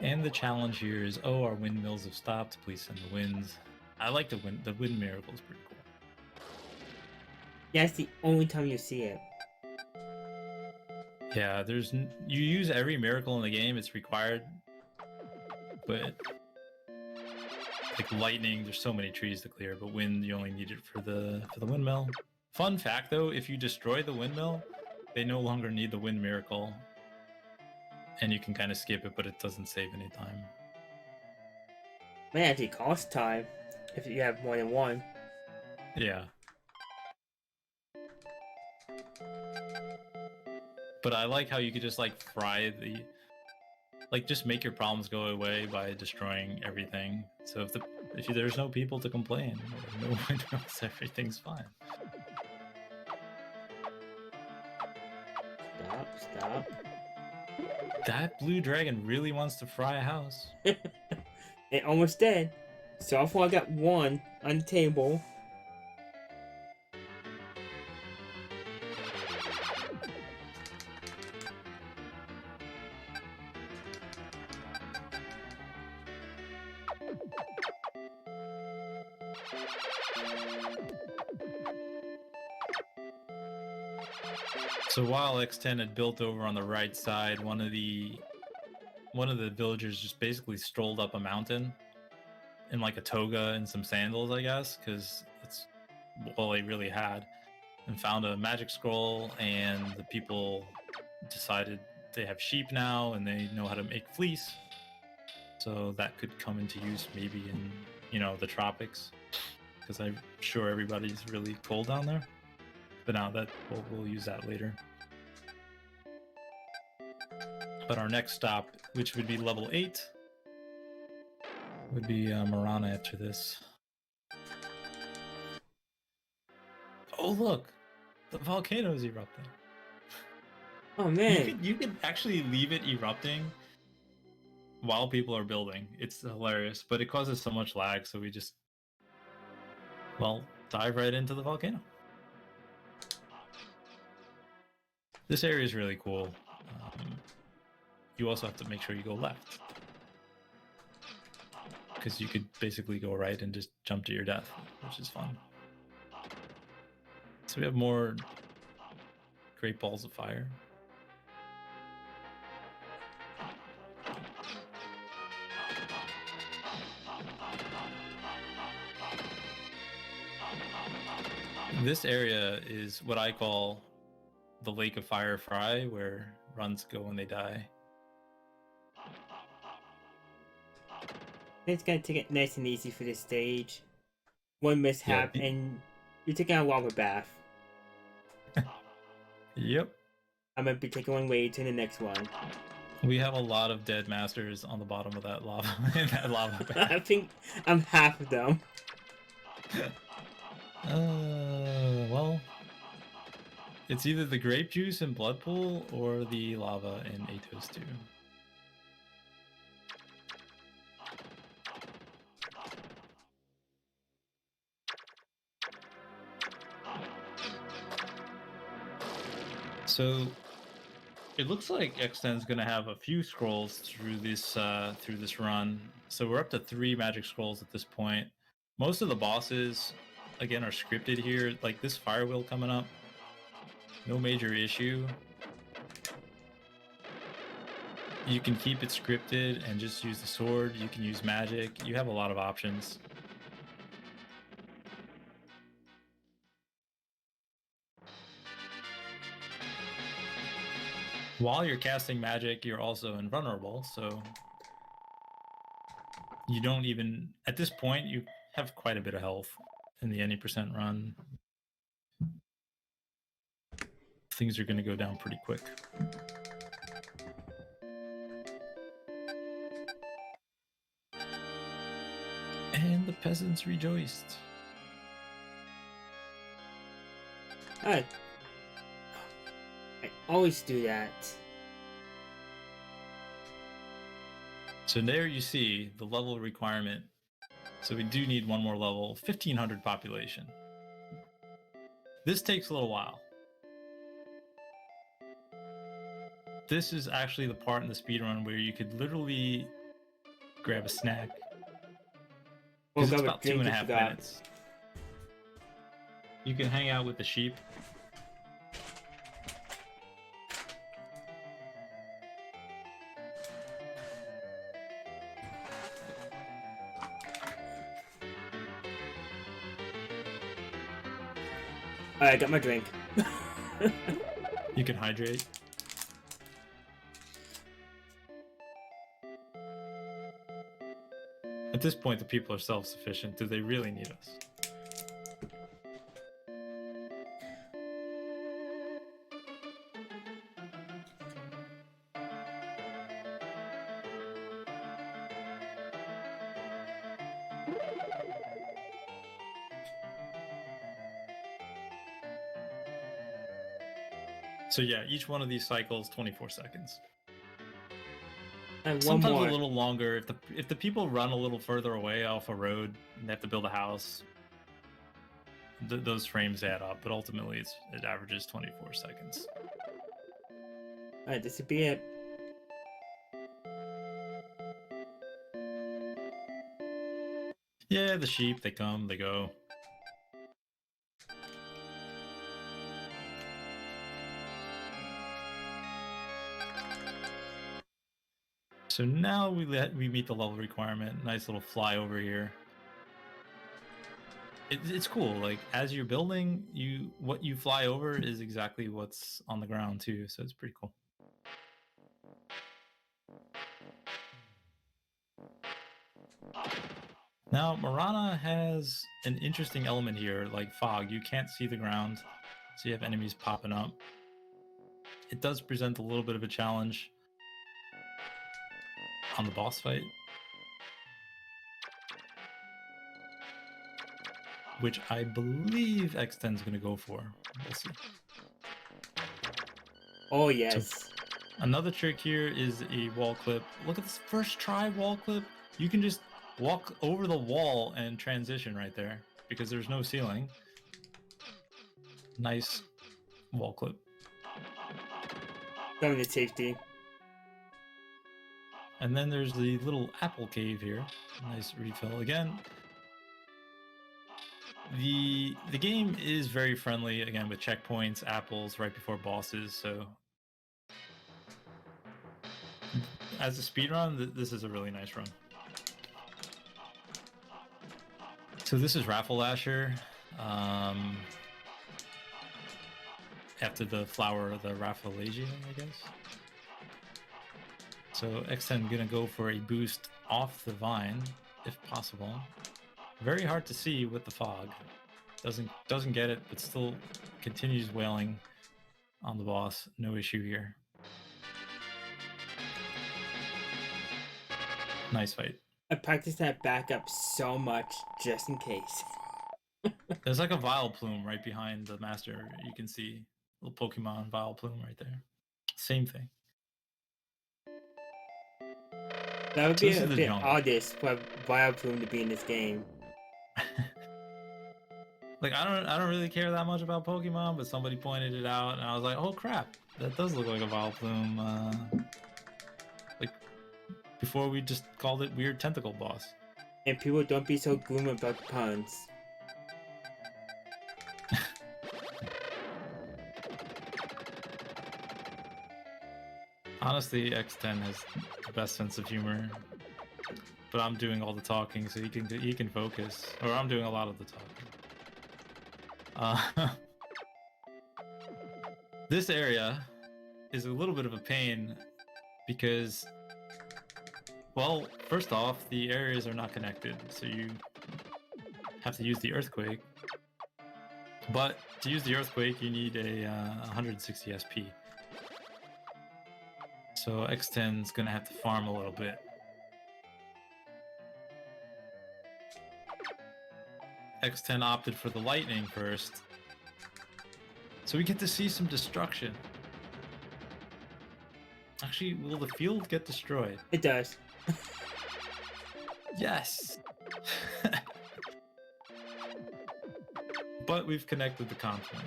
And the challenge here is, oh, our windmills have stopped. Please send the winds. I like the wind miracle is pretty cool. That's the only time you see it. Yeah, you use every miracle in the game. It's required. But like lightning, there's so many trees to clear. But wind, you only need it for the windmill. Fun fact though, if you destroy the windmill, they no longer need the wind miracle. And you can kind of skip it, but it doesn't save any time. May actually cost time if you have more than one. Yeah. But I like how you could just like fry just make your problems go away by destroying everything. So if there's no people to complain, no windows, everything's fine. Stop. That blue dragon really wants to fry a house. It almost did. So far I got 1 on the table. So while X10 had built over on the right side, one of the villagers just basically strolled up a mountain in like a toga and some sandals, I guess, because that's all he really had, and found a magic scroll. And the people decided they have sheep now and they know how to make fleece, so that could come into use maybe in, you know, the tropics, because I'm sure everybody's really cold down there. But now that we'll use that later. But our next stop, which would be level 8, would be Marana after this. Oh look, the volcano is erupting. Oh man, You could actually leave it erupting while people are building. It's hilarious, but it causes so much lag, so we just, well, dive right into the volcano. This area is really cool. You also have to make sure you go left, because you could basically go right and just jump to your death, which is fun. So we have more great balls of fire. This area is what I call the Lake of Fire Fry, where runs go when they die. it's gonna take it nice and easy for this stage. 1 mishap and you're taking a lava bath. Yep. I'm gonna be taking one way to the next one. We have a lot of dead masters on the bottom of that lava. In that lava bed. I think I'm half of them. Well, it's either the grape juice in Blood Pool or the lava in Atos 2. So it looks like X10's going to have a few scrolls through this run. So we're up to 3 magic scrolls at this point. Most of the bosses, again, are scripted here. Like this fire wheel coming up, no major issue. You can keep it scripted and just use the sword. You can use magic. You have a lot of options. While you're casting magic, you're also invulnerable, so you don't even, at this point, you have quite a bit of health in the any percent run. Things are going to go down pretty quick. And the peasants rejoiced. I always do that. So there you see the level requirement. So we do need one more level, 1500 population. This takes a little while. This is actually the part in the speedrun where you could literally grab a snack. Because it's about 2.5 minutes. You can hang out with the sheep. Alright, I got my drink. You can hydrate. At this point, the people are self-sufficient. Do they really need us? So yeah, each one of these cycles, 24 seconds. And one Sometimes more. a little longer. If the people run a little further away off a road and they have to build a house, those frames add up. But ultimately, it averages 24 seconds. Alright, this would be it. Yeah, the sheep, they come, they go. So now we meet the level requirement. Nice little flyover here. It's cool. Like as you're building, what you fly over is exactly what's on the ground too. So it's pretty cool. Now Marana has an interesting element here, like fog. You can't see the ground, so you have enemies popping up. It does present a little bit of a challenge on the boss fight, which I believe X10's going to go for. We'll see. Oh, yes. So, another trick here is a wall clip. Look at this first try wall clip. You can just walk over the wall and transition right there because there's no ceiling. Nice wall clip. Dominant safety. And then there's the little apple cave here. Nice refill again. The game is very friendly again with checkpoints, apples right before bosses. So as a speedrun, this is a really nice run. So this is Raffle Asher. After the flower, the Rafflesia, I guess. So X10 gonna go for a boost off the vine, if possible. Very hard to see with the fog. Doesn't get it, but still continues wailing on the boss. No issue here. Nice fight. I practiced that backup so much just in case. There's like a Vileplume right behind the master. You can see little Pokemon Vileplume right there. Same thing. That would So be this a is the bit jungle. oddest for Vileplume to be in this game. Like I don't really care that much about Pokemon, but somebody pointed it out, and I was like, oh crap, that does look like a Vileplume. Like before we just called it weird tentacle boss. And people don't be so gloomy about the puns. Honestly, X10 has the best sense of humor, but I'm doing all the talking, so he can focus, or I'm doing a lot of the talking. This area is a little bit of a pain because, well, first off, the areas are not connected, so you have to use the earthquake. But to use the earthquake, you need a 160 SP. So X10's gonna have to farm a little bit. X10 opted for the lightning first. So we get to see some destruction. Actually, will the field get destroyed? It does. Yes! But we've connected the continent.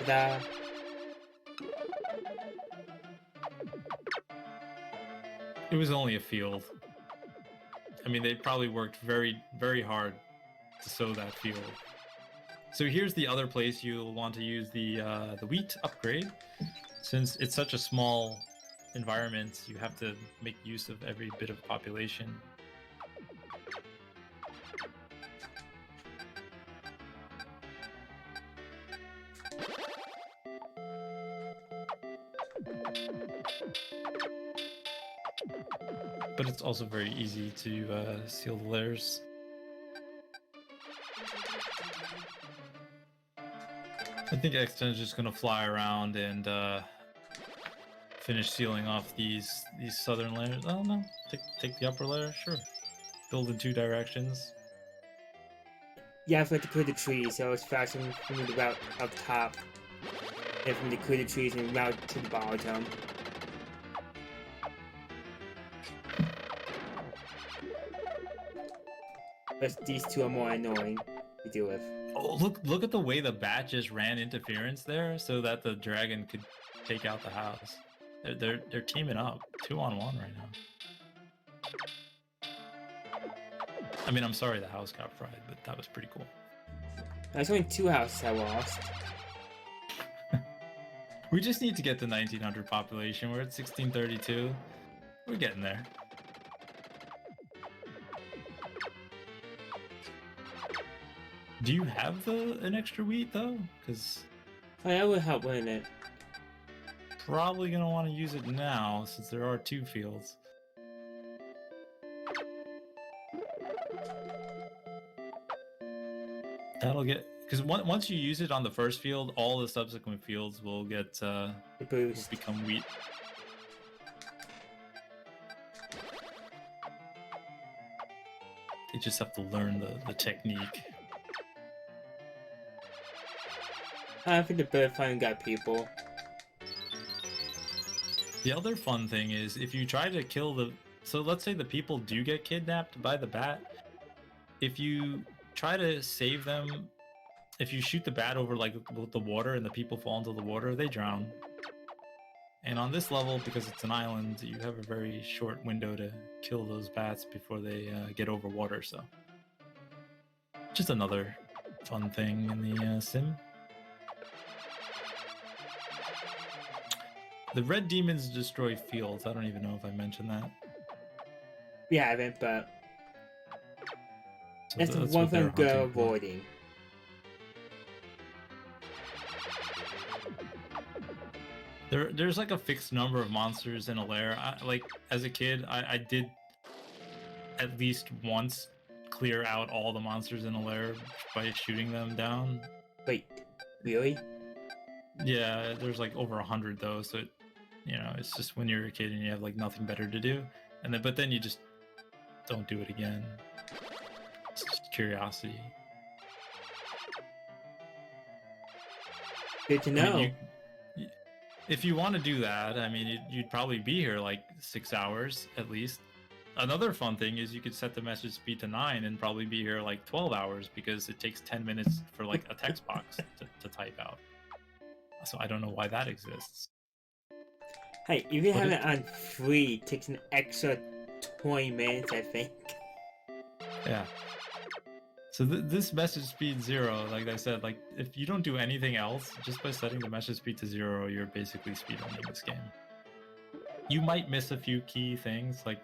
Ta-da. It was only a field. I mean, they probably worked very, very hard to sow that field. So here's the other place you'll want to use the wheat upgrade. Since it's such a small environment, you have to make use of every bit of population. But it's also very easy to seal the layers. I think X10 is just gonna fly around and finish sealing off these southern layers. Oh no, take the upper layer, sure. Build in two directions. You have to clear the trees, so it's faster for me to route up top than for me to clear the trees and route to the bottom. But these two are more annoying to deal with. Oh, look at the way the bat just ran interference there, so that the dragon could take out the house. They're teaming up 2-on-1 right now. I mean, I'm sorry the house got fried, but that was pretty cool. There's only 2 houses I lost. We just need to get to 1900 population. We're at 1632. We're getting there. Do you have an extra wheat though? Because Oh, that would help, wouldn't it? probably gonna want to use it now since there are 2 fields. That'll get, because once you use it on the first field, all the subsequent fields will get The boost. will become wheat. They just have to learn the technique. I think the bird finally got people. The other fun thing is if you try to kill the... So let's say the people do get kidnapped by the bat. If you try to save them, if you shoot the bat over like the water and the people fall into the water, they drown. And on this level, because it's an island, you have a very short window to kill those bats before they get over water, so... Just another fun thing in the sim. The red demons destroy fields. I don't even know if I mentioned that. We haven't, but So that's the that's one what they're thing good hunting for. avoiding. There's like a fixed number of monsters in a lair. Like as a kid, I did at least once clear out all the monsters in a lair by shooting them down. Wait, Really? Yeah, there's like over 100 though, so it's just when you're a kid and you have like nothing better to do, but then you just don't do it again. It's just curiosity. Good to I know. mean, if you want to do that, I mean, you'd probably be here like 6 hours at least. Another fun thing is you could set the message speed to 9 and probably be here like 12 hours because it takes 10 minutes for like a text box to type out. So I don't know why that exists. Hey, if you have it on free, it takes an extra 20 minutes, I think. Yeah. So this message speed 0, like I said, like if you don't do anything else, just by setting the message speed to 0, you're basically speedrunning this game. You might miss a few key things, like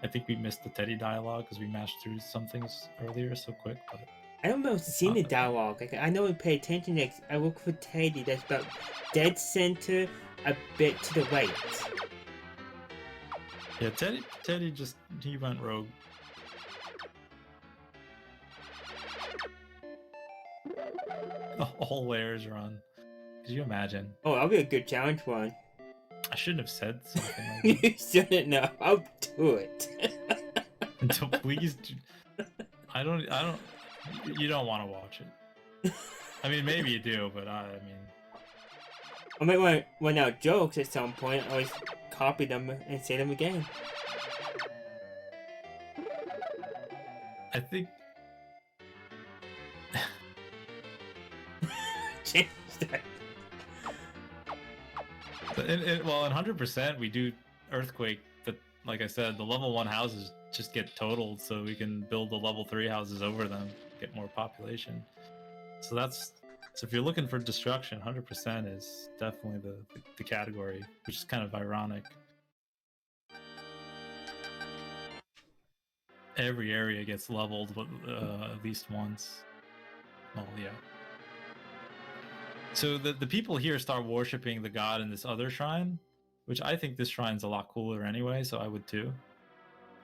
I think we missed the Teddy dialogue because we mashed through some things earlier so quick, but I don't know if I've seen the dialogue. Like, I know we pay attention next. I look for Teddy. That's about dead center, a bit to the right. Yeah, Teddy just, he went rogue. All layers are on. Could you imagine? Oh, that'll be a good challenge one. I shouldn't have said something like that. You shouldn't know. I'll do it. So please, I don't. You don't want to watch it. I mean, maybe you do, but I mean, I might want to run out jokes at some point. I always copy them and say them again. I think. Change that. Well, in 100%, we do earthquake. But like I said, the level 1 houses just get totaled, so we can build the level 3 houses over them, get more population. So if you're looking for destruction, 100% is definitely the category, which is kind of ironic. Every area gets leveled at least once. Oh yeah. So the people here start worshipping the god in this other shrine, which I think this shrine's a lot cooler anyway, so I would too.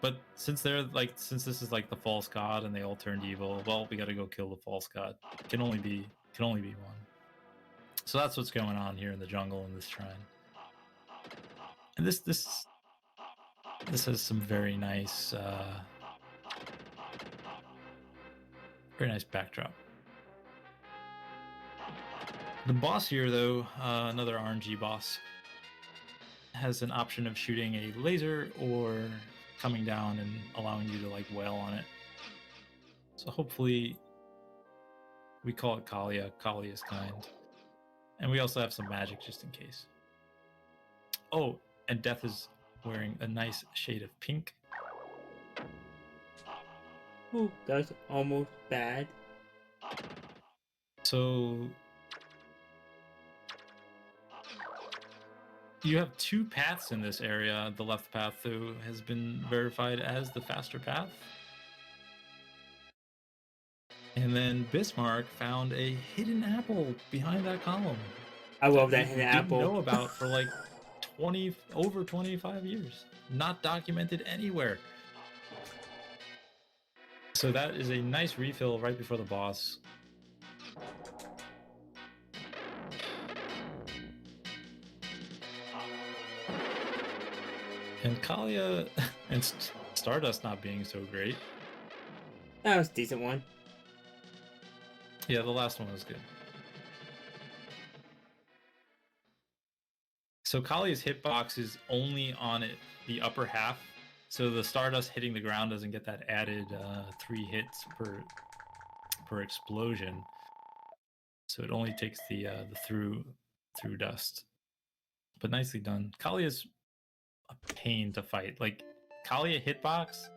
But since this is like the false god and they all turned evil, well, we got to go kill the false god. It can only be one. So that's what's going on here in the jungle in this shrine. And this has some very nice backdrop. The boss here, though, another RNG boss, has an option of shooting a laser or coming down and allowing you to like wail on it. So hopefully, we call it Kalia. Kalia is kind, and we also have some magic just in case. Oh, and Death is wearing a nice shade of pink. Ooh, that was almost bad. So you have 2 paths in this area. The left path, though, has been verified as the faster path. And then Bismarck found a hidden apple behind that column. I love that hidden apple. Didn't know about for like over 25 years. Not documented anywhere. So that is a nice refill right before the boss. And Kalia and Stardust not being so great. That was a decent one. Yeah, the last one was good. So Kalia's hitbox is only on the upper half, so the Stardust hitting the ground doesn't get that added 3 hits per explosion. So it only takes the through dust. But nicely done. Kalia's a pain to fight. Like Kalia hitbox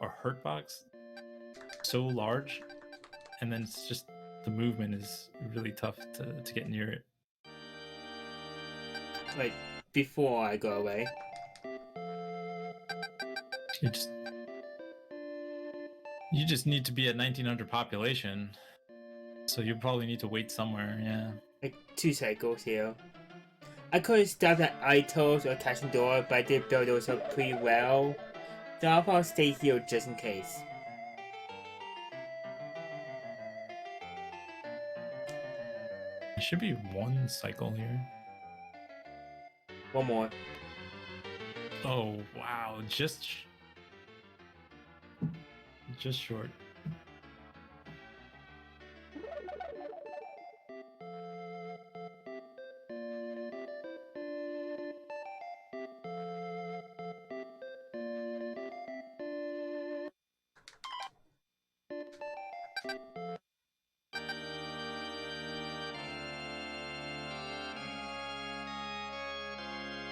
or hurtbox, so large, and then it's just the movement is really tough to get near it. Like, before I go away. You just need to be at 1900 population, so you probably need to wait somewhere. Yeah, Like 2 cycles here. I could have stopped at Itos or Casandora, but I did build those up pretty well. So I'll probably stay here just in case. should be one cycle here. One more. Oh wow, just short.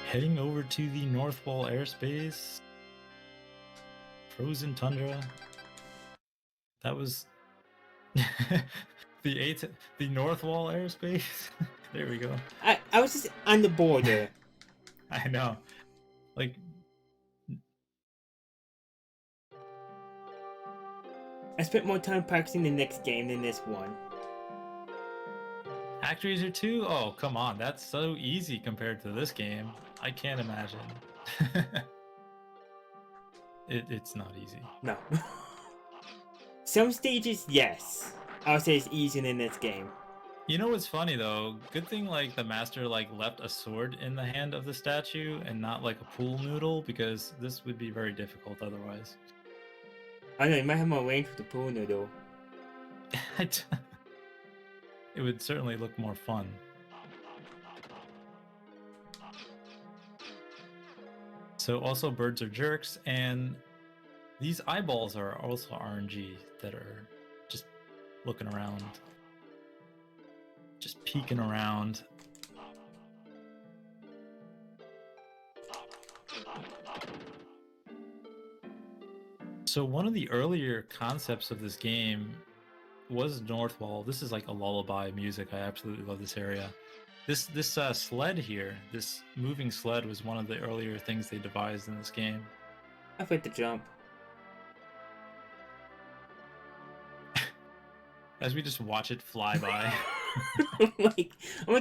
Heading over to the North Wall airspace. Frozen tundra. That was the North Wall airspace. There we go. I was just on the border. I know. Like, I spent more time practicing the next game than this one. Actraiser 2? Oh, come on. That's so easy compared to this game. I can't imagine. It's not easy. No. Some stages, yes. I would say it's easier than this game. You know what's funny though? Good thing like the master like left a sword in the hand of the statue and not like a pool noodle, because this would be very difficult otherwise. I know, you might have more range with the pool noodle. It would certainly look more fun. So also birds are jerks, and these eyeballs are also RNG that are just looking around. Just peeking around. So one of the earlier concepts of this game was North Wall. This is like a lullaby music. I absolutely love this area. This sled here, this moving sled, was one of the earlier things they devised in this game. I forgot to jump. As we just watch it fly by. I'm like,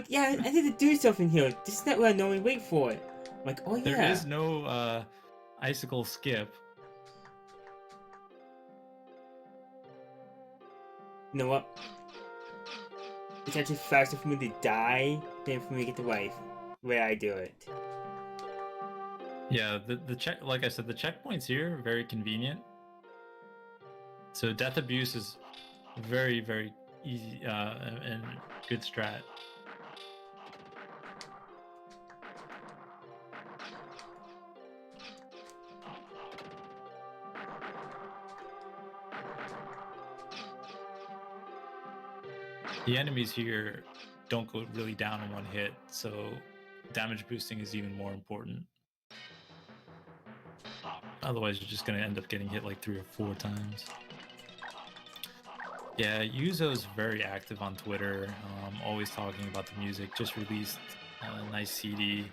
yeah, I need to do something here. This is not what I normally wait for. I'm like, oh yeah. There is no icicle skip. You know what? It's actually faster for me to die than for me to get the life where I do it. Yeah, the check, like I said, the checkpoints here are very convenient. So death abuse is very, very easy and good strat. The enemies here don't go really down in one hit, so damage boosting is even more important. Otherwise, you're just going to end up getting hit like 3 or 4 times. Yeah, Yuzo's very active on Twitter, always talking about the music. Just released a nice CD,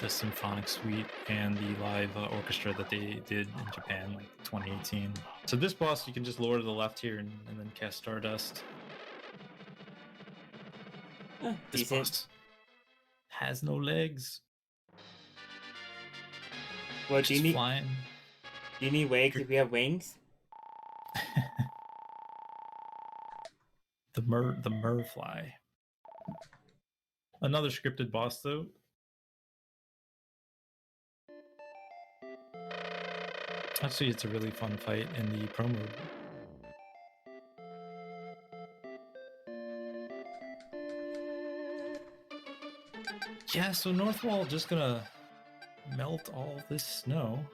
the symphonic suite, and the live orchestra that they did in Japan, like 2018. So this boss, you can just lower to the left here and then cast Stardust. This boss has no legs. Well, do you need flying. Do you need legs if you have wings? The Merfly. Another scripted boss though. Actually, it's a really fun fight in the pro mode. Yeah, so North Wall just gonna melt all this snow.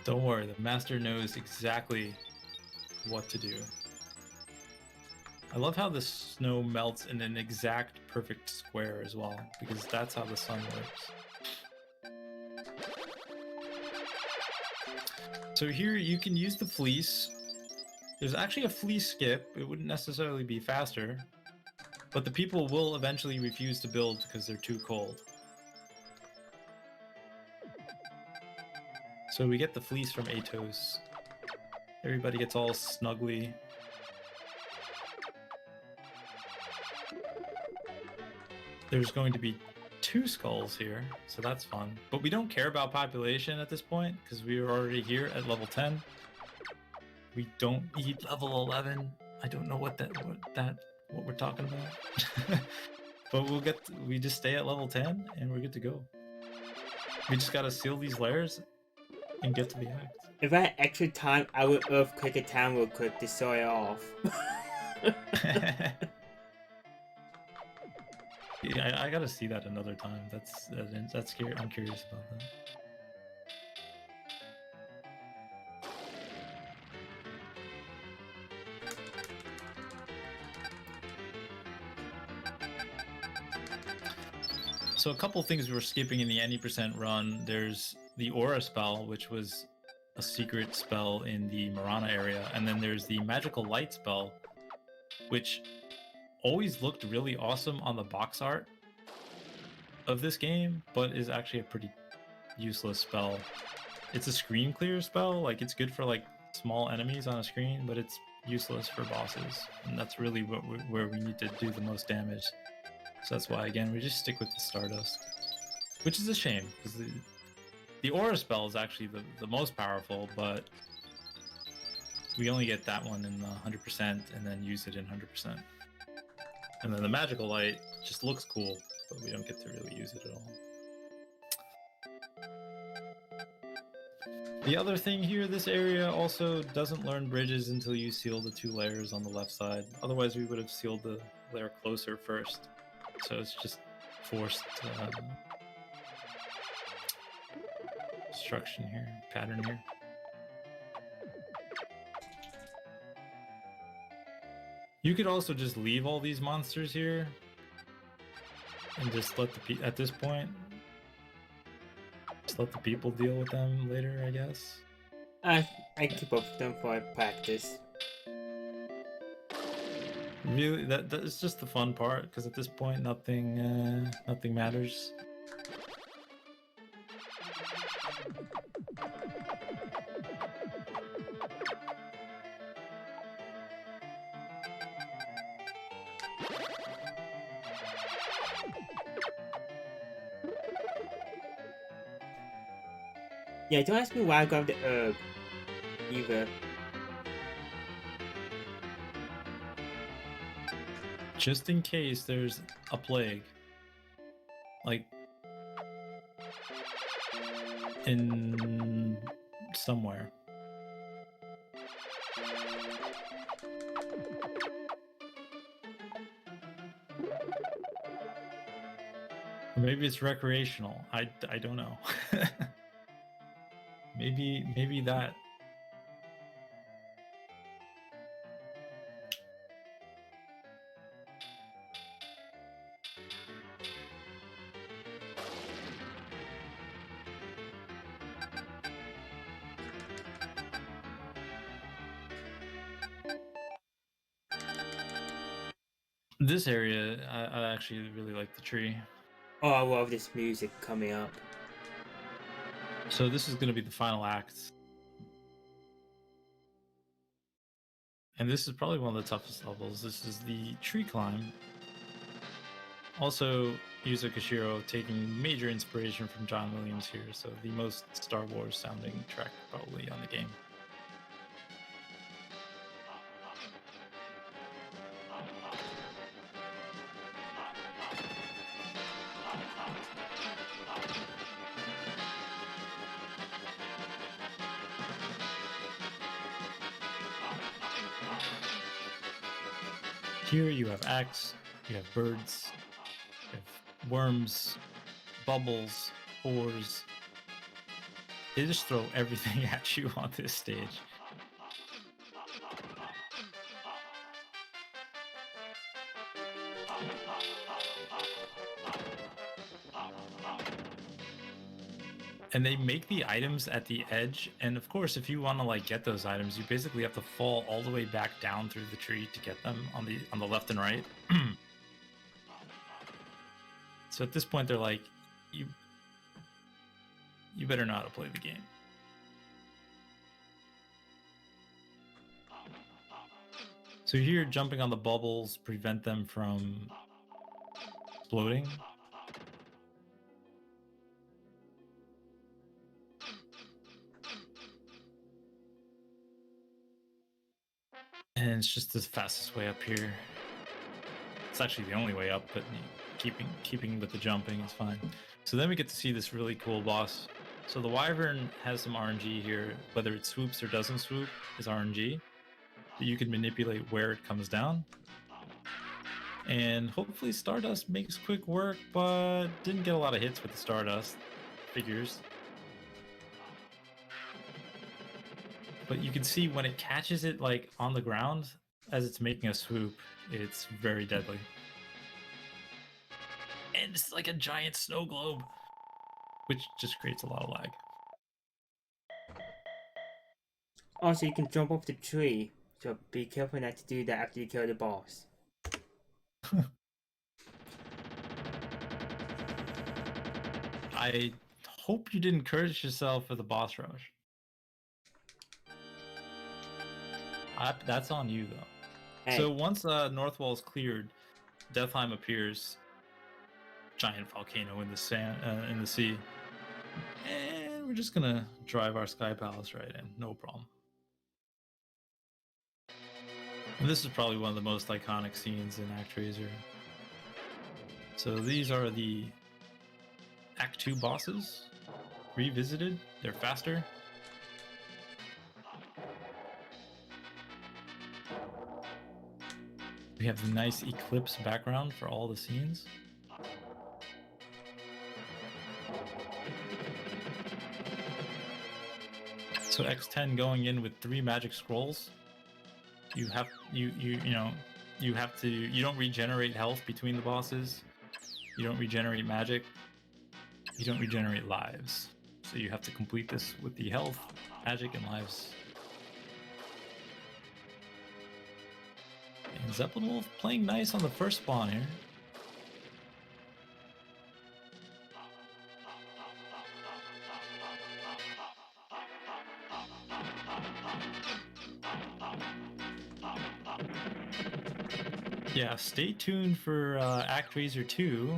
Don't worry, the master knows exactly what to do. I love how the snow melts in an exact perfect square as well, because that's how the sun works. So here you can use the fleece. There's actually a fleece skip. It wouldn't necessarily be faster, but the people will eventually refuse to build because they're too cold. So we get the fleece from Atos. Everybody gets all snuggly. there's going to be 2 skulls here, so that's fun. But we don't care about population at this point because we are already here at level 10. We don't need level 11. I don't know what we're talking about. But we just stay at level 10 and we're good to go. We just gotta seal these layers and get to the act. If I had extra time, I would earthquake a town real quick to show it off. Yeah, I gotta see that another time. That's scary. I'm curious about that. So a couple things we're skipping in the any % run. There's the aura spell, which was a secret spell in the Marana area, and then there's the magical light spell, which always looked really awesome on the box art of this game, but is actually a pretty useless spell. It's a screen clear spell, like it's good for like small enemies on a screen, but it's useless for bosses, and that's really where we need to do the most damage. So that's why, again, we just stick with the Stardust, which is a shame because the aura spell is actually the most powerful, but we only get that one in 100% and then use it in 100%. And then the magical light just looks cool, but we don't get to really use it at all. The other thing here, this area also doesn't learn bridges until you seal the 2 layers on the left side. Otherwise, we would have sealed the layer closer first. So it's just forced construction here, pattern here. You could also just leave all these monsters here and just let at this point, just let the people deal with them later, I guess. I keep up with them for practice. Really, that's just the fun part, because at this point, nothing matters. Yeah, don't ask me why I grabbed the herb, either. Just in case there's a plague, like in somewhere. Or maybe it's recreational. I don't know. maybe that. This area, I actually really like the tree. Oh, I love this music coming up. So this is going to be the final act. And this is probably one of the toughest levels. This is the tree climb. Also, Yuzo Koshiro taking major inspiration from John Williams here, so the most Star Wars sounding track probably on the game. Here you have axe, you have birds, you have worms, bubbles, ores. They just throw everything at you on this stage. And they make the items at the edge, and of course, if you want to like get those items, you basically have to fall all the way back down through the tree to get them on the left and right. So at this point, they're like, you better know how to play the game. So here, jumping on the bubbles prevent them from exploding. And it's just the fastest way up here. It's actually the only way up, but keeping with the jumping is fine. So then we get to see this really cool boss. So the Wyvern has some RNG here. Whether it swoops or doesn't swoop is RNG. You can manipulate where it comes down. And hopefully Stardust makes quick work, but didn't get a lot of hits with the Stardust. Figures. But you can see when it catches it like on the ground as it's making a swoop, it's very deadly. And it's like a giant snow globe, which just creates a lot of lag. Also, you can jump off the tree, so be careful not to do that after you kill the boss. I hope you didn't curse yourself for the boss rush. That's on you, though. Hey. So once North Wall is cleared, Deathheim appears. Giant volcano in the sand, in the sea. And we're just gonna drive our Sky Palace right in, no problem. And this is probably one of the most iconic scenes in Actraiser. So these are the Act 2 bosses, revisited. They're faster. We have the nice eclipse background for all the scenes. So X10 going in with 3 magic scrolls. You don't regenerate health between the bosses. You don't regenerate magic. You don't regenerate lives. So you have to complete this with the health, magic, and lives. And Zeppelin Wolf playing nice on the first spawn here. Yeah, stay tuned for Actraiser 2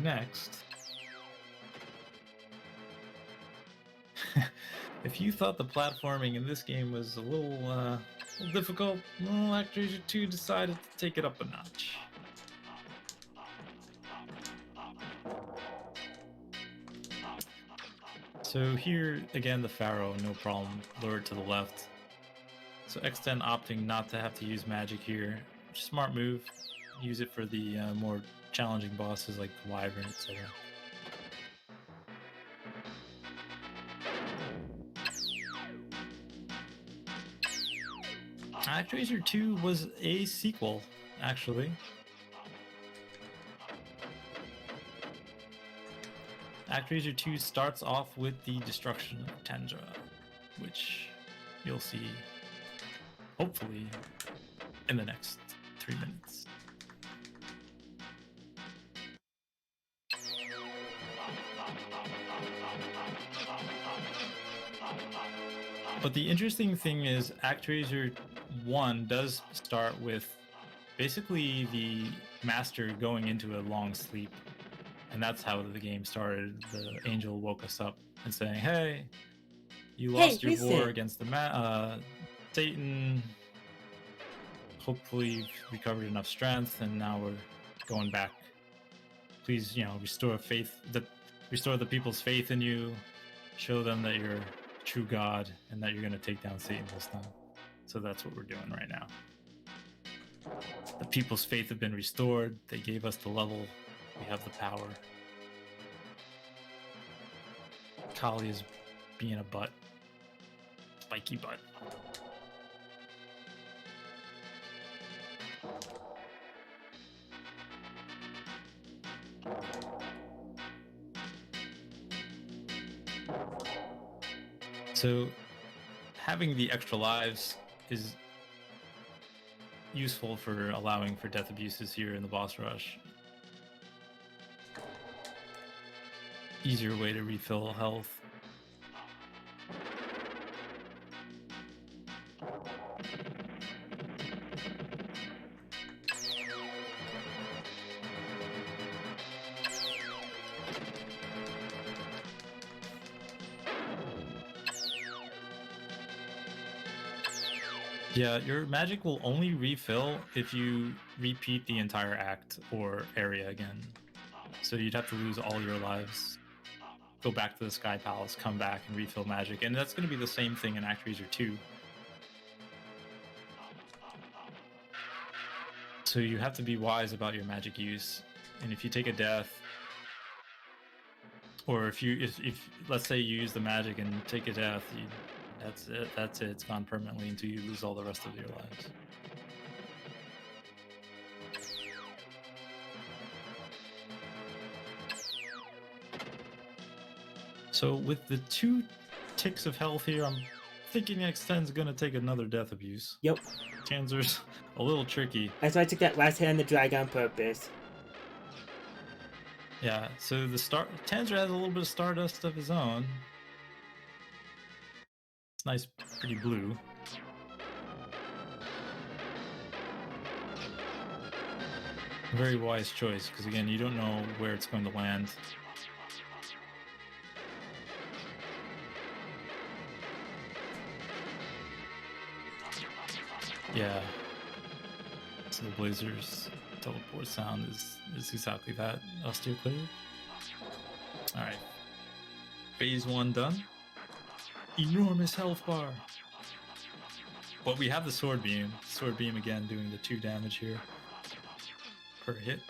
next. If you thought the platforming in this game was a little difficult, well, Actraiser 2 decided to take it up a notch. So here, again, the Pharaoh, no problem, lured to the left. So X10 opting not to have to use magic here. Smart move. Use it for the more challenging bosses like the Wyvern, etc. Actraiser 2 was a sequel, actually. Actraiser 2 starts off with the destruction of Tundra, which you'll see, hopefully, in the next 3 minutes. But the interesting thing is Actraiser 1 does start with basically the master going into a long sleep. And that's how the game started. The angel woke us up and saying, hey, you lost your war against the Satan. Hopefully you've recovered enough strength and now we're going back. Please, restore the people's faith in you. Show them that you're true God and that you're going to take down Satan this time. So that's what we're doing right now. The people's faith have been restored. They gave us the level. We have the power. Kali is being a butt. Spiky butt. So having the extra lives is useful for allowing for death abuses here in the boss rush. Easier way to refill health. Yeah, your magic will only refill if you repeat the entire act or area again. So you'd have to lose all your lives, go back to the Sky Palace, come back and refill magic. And that's going to be the same thing in Actraiser 2. So you have to be wise about your magic use. And if you take a death, or if let's say you use the magic and take a death, that's it. It's gone permanently until you lose all the rest of your lives. So with the 2 ticks of health here, I'm thinking X10's gonna take another death abuse. Yep. Tanzer's a little tricky. That's why I took that last hit on the dragon on purpose. Yeah, so Tanzer has a little bit of Stardust of his own. It's nice, pretty blue. Very wise choice, because again, you don't know where it's going to land. Yeah. So the Blazer's teleport sound is exactly that. Osteoclave. Alright. Phase 1 done. Enormous health bar. But we have the sword beam. Sword beam again doing the 2 damage here per hit.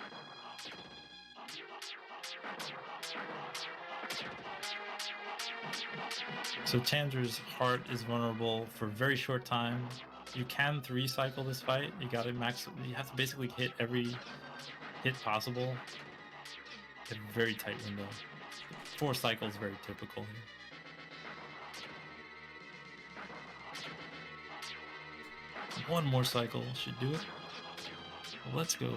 So Tanger's heart is vulnerable for a very short time. You can 3-cycle this fight. You have to basically hit every hit possible. A very tight window. 4 cycles very typical here. One more cycle should do it. Let's go.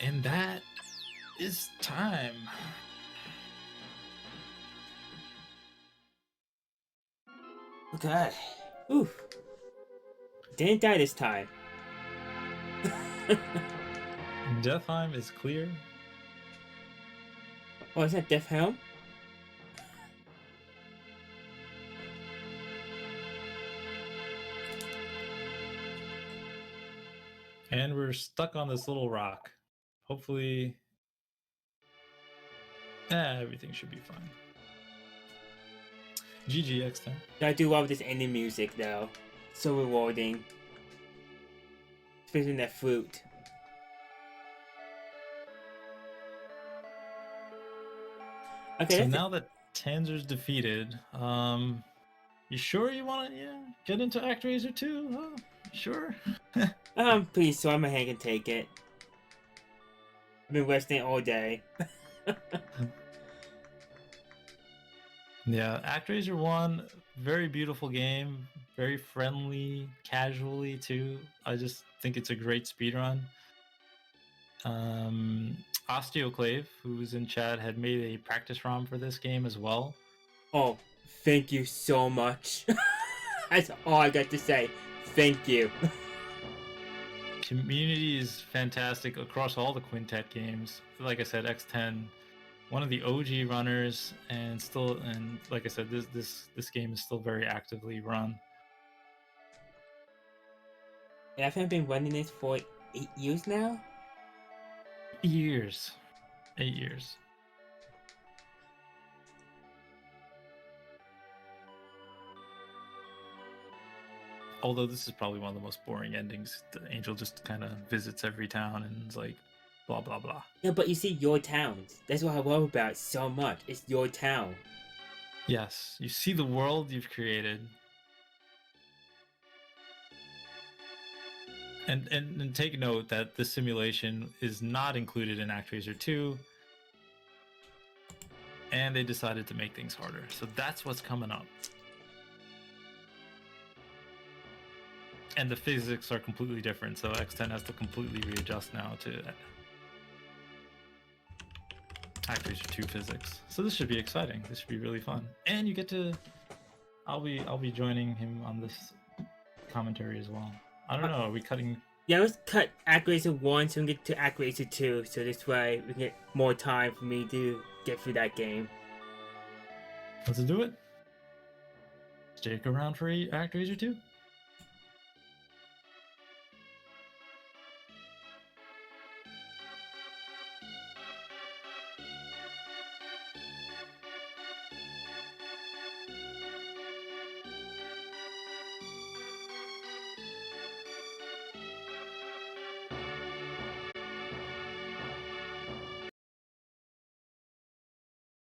And that is time. Okay. Oof. Didn't die this time. Deathheim is clear. Oh, is that Death Helm? And we're stuck on this little rock. Hopefully, everything should be fine. GG X10. I do love this ending music though. So rewarding. Especially that flute. Okay. So now that Tanzer's defeated, you sure you want to get into Actraiser 2? Huh? Sure. I'm pretty sure my hand can take it. I've been resting all day. Yeah, Actraiser 1, very beautiful game, very friendly, casually too. I just think it's a great speedrun. Osteoclave, who's in chat, had made a practice ROM for this game as well. Oh, thank you so much. That's all I got to say. Thank you. Community is fantastic across all the Quintet games. Like I said, X10, one of the OG runners, and like I said, this game is still very actively run. And I've been running this for 8 years now? 8 years. Although this is probably one of the most boring endings. The angel just kind of visits every town and is like, blah, blah, blah. Yeah, but you see your towns. That's what I love about it so much. It's your town. Yes, you see the world you've created. And take note that the simulation is not included in Actraiser 2. And they decided to make things harder. So that's what's coming up. And the physics are completely different, so X10 has to completely readjust now to Actraiser 2 physics. So this should be exciting. This should be really fun. And you get to... I'll be joining him on this commentary as well. I don't know, are we cutting... Yeah, let's cut Actraiser 1 so we can get to Actraiser 2, so this way we can get more time for me to get through that game. Let's do it. Stick around for Actraiser 2.